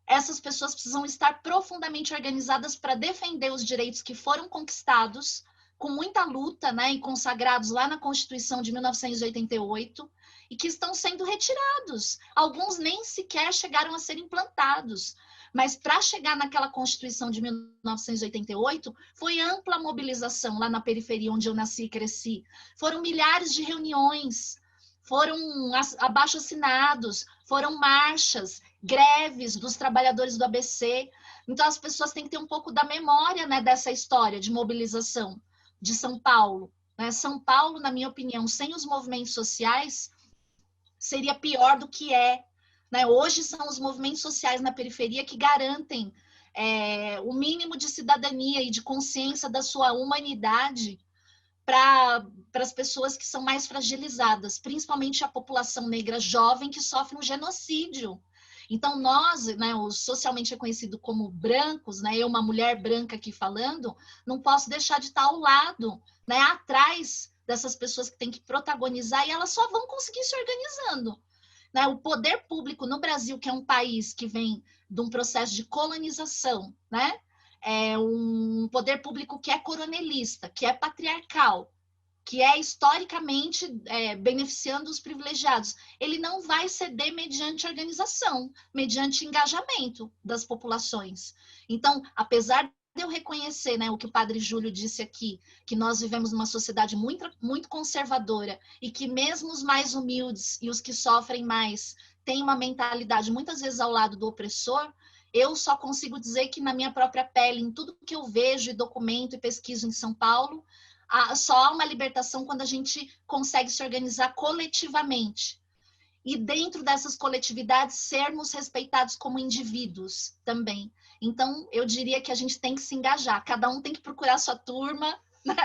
Essas pessoas precisam estar profundamente organizadas para defender os direitos que foram conquistados com muita luta, né, e consagrados lá na Constituição de 1988, e que estão sendo retirados. Alguns nem sequer chegaram a ser implantados. Mas para chegar naquela Constituição de 1988, foi ampla mobilização lá na periferia onde eu nasci e cresci. Foram milhares de reuniões, foram abaixo-assinados, foram marchas, greves dos trabalhadores do ABC. Então, as pessoas têm que ter um pouco da memória, né, dessa história de mobilização de São Paulo. Né? São Paulo, na minha opinião, sem os movimentos sociais, seria pior do que é. Né? Hoje são os movimentos sociais na periferia que garantem o mínimo de cidadania e de consciência da sua humanidade para as pessoas que são mais fragilizadas, principalmente a população negra jovem que sofre um genocídio. Então, nós, né, os socialmente reconhecidos como brancos, né, eu, uma mulher branca aqui falando, não posso deixar de estar ao lado, né, atrás dessas pessoas que têm que protagonizar, e elas só vão conseguir se organizando. Né? O poder público no Brasil, que é um país que vem de um processo de colonização, né, é um poder público que é coronelista, que é patriarcal, que é historicamente beneficiando os privilegiados, ele não vai ceder mediante organização, mediante engajamento das populações. Então, apesar de eu reconhecer, né, o que o padre Júlio disse aqui, que nós vivemos numa sociedade muito, muito conservadora e que mesmo os mais humildes e os que sofrem mais têm uma mentalidade muitas vezes ao lado do opressor, eu só consigo dizer que na minha própria pele, em tudo que eu vejo e documento e pesquiso em São Paulo, só há uma libertação quando a gente consegue se organizar coletivamente. E dentro dessas coletividades, sermos respeitados como indivíduos também. Então, eu diria que a gente tem que se engajar. Cada um tem que procurar a sua turma, né?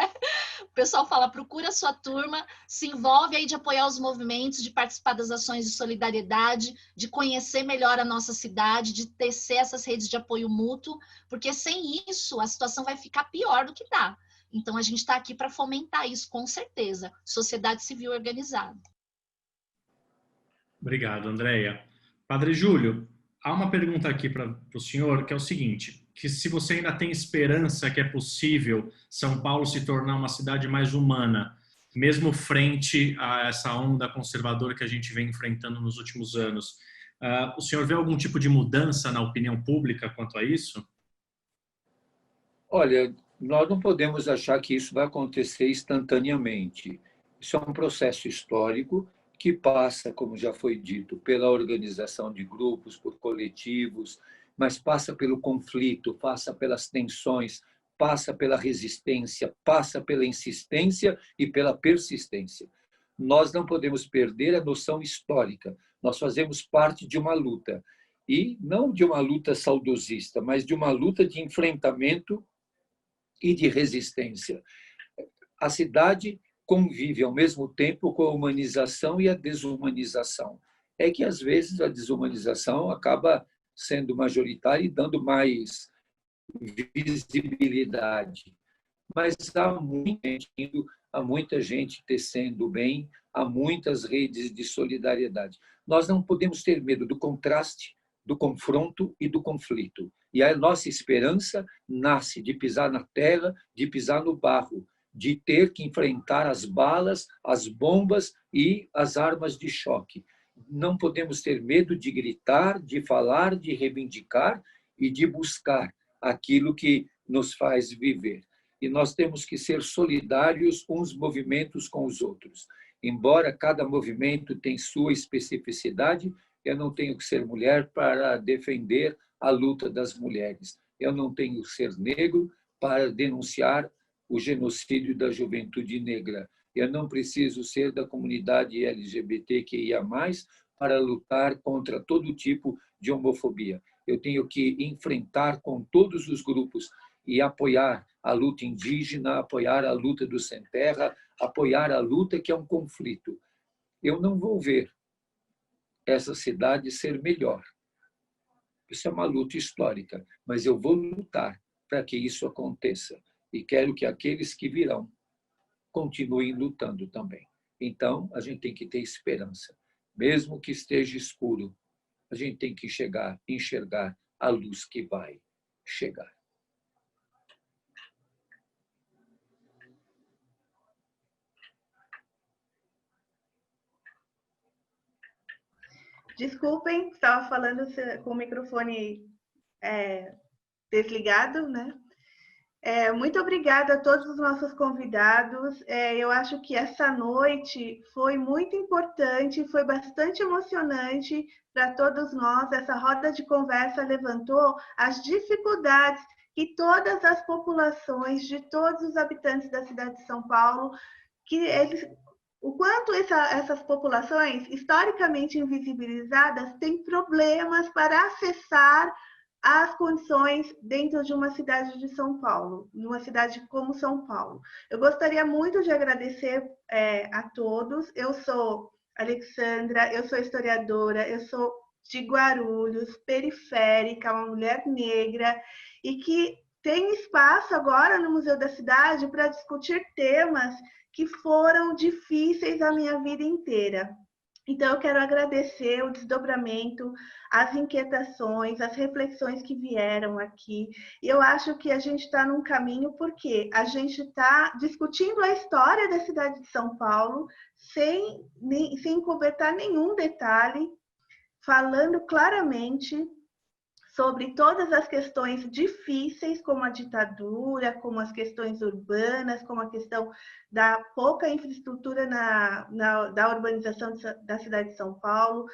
O pessoal fala, procura a sua turma, se envolve aí de apoiar os movimentos, de participar das ações de solidariedade, de conhecer melhor a nossa cidade, de tecer essas redes de apoio mútuo, porque sem isso a situação vai ficar pior do que está. Então, a gente está aqui para fomentar isso, com certeza. Sociedade civil organizada. Obrigado, Andréia. Padre Júlio, há uma pergunta aqui para o senhor, que é o seguinte, que se você ainda tem esperança que é possível São Paulo se tornar uma cidade mais humana, mesmo frente a essa onda conservadora que a gente vem enfrentando nos últimos anos, o senhor vê algum tipo de mudança na opinião pública quanto a isso? Olha, nós não podemos achar que isso vai acontecer instantaneamente. Isso é um processo histórico que passa, como já foi dito, pela organização de grupos, por coletivos, mas passa pelo conflito, passa pelas tensões, passa pela resistência, passa pela insistência e pela persistência. Nós não podemos perder a noção histórica. Nós fazemos parte de uma luta, e não de uma luta saudosista, mas de uma luta de enfrentamento e de resistência. A cidade convive ao mesmo tempo com a humanização e a desumanização. É que, às vezes, a desumanização acaba sendo majoritária e dando mais visibilidade. Mas há muita gente tecendo bem, há muitas redes de solidariedade. Nós não podemos ter medo do contraste, do confronto e do conflito. E a nossa esperança nasce de pisar na terra, de pisar no barro, de ter que enfrentar as balas, as bombas e as armas de choque. Não podemos ter medo de gritar, de falar, de reivindicar e de buscar aquilo que nos faz viver. E nós temos que ser solidários uns movimentos com os outros. Embora cada movimento tenha sua especificidade, eu não tenho que ser mulher para defender a luta das mulheres. Eu não tenho que ser negro para denunciar o genocídio da juventude negra. Eu não preciso ser da comunidade LGBTQIA+, para lutar contra todo tipo de homofobia. Eu tenho que enfrentar com todos os grupos e apoiar a luta indígena, apoiar a luta do sem terra, apoiar a luta que é um conflito. Eu não vou ver essa cidade ser melhor. Isso é uma luta histórica, mas eu vou lutar para que isso aconteça. E quero que aqueles que virão continuem lutando também. Então, a gente tem que ter esperança. Mesmo que esteja escuro, a gente tem que enxergar a luz que vai chegar. Desculpem, estava falando com o microfone desligado, né? Muito obrigada a todos os nossos convidados. Eu acho que essa noite foi muito importante, foi bastante emocionante para todos nós. Essa roda de conversa levantou as dificuldades que todas as populações, de todos os habitantes da cidade de São Paulo, o quanto essas populações, historicamente invisibilizadas, têm problemas para acessar as condições dentro de uma cidade de São Paulo, numa cidade como São Paulo. Eu gostaria muito de agradecer a todos. Eu sou Alexandra, eu sou historiadora, eu sou de Guarulhos, periférica, uma mulher negra, e que tem espaço agora no Museu da Cidade para discutir temas que foram difíceis a minha vida inteira. Então, eu quero agradecer o desdobramento, as inquietações, as reflexões que vieram aqui. E eu acho que a gente está num caminho porque a gente está discutindo a história da cidade de São Paulo sem encobertar nenhum detalhe, falando claramente sobre todas as questões difíceis, como a ditadura, como as questões urbanas, como a questão da pouca infraestrutura da urbanização da cidade de São Paulo,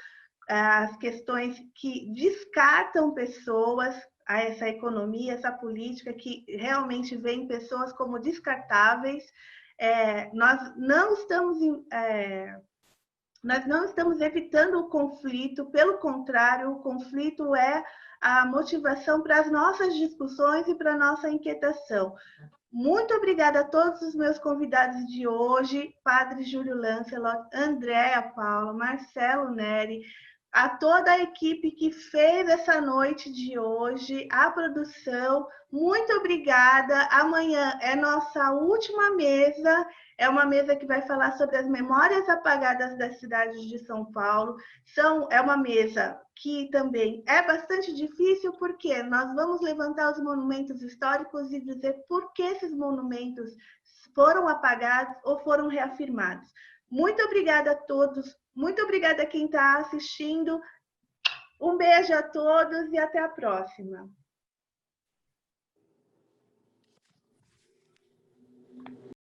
as questões que descartam pessoas, a essa economia, essa política que realmente vê pessoas como descartáveis. Nós não estamos evitando o conflito, pelo contrário, o conflito é a motivação para as nossas discussões e para a nossa inquietação. Muito obrigada a todos os meus convidados de hoje, Padre Júlio Lancelot, Andréa Paula, Marcelo Neri, a toda a equipe que fez essa noite de hoje, a produção, muito obrigada. Amanhã é nossa última mesa, é uma mesa que vai falar sobre as memórias apagadas das cidades de São Paulo. É uma mesa que também é bastante difícil, porque nós vamos levantar os monumentos históricos e dizer por que esses monumentos foram apagados ou foram reafirmados. Muito obrigada a todos, muito obrigada a quem está assistindo. Um beijo a todos e até a próxima.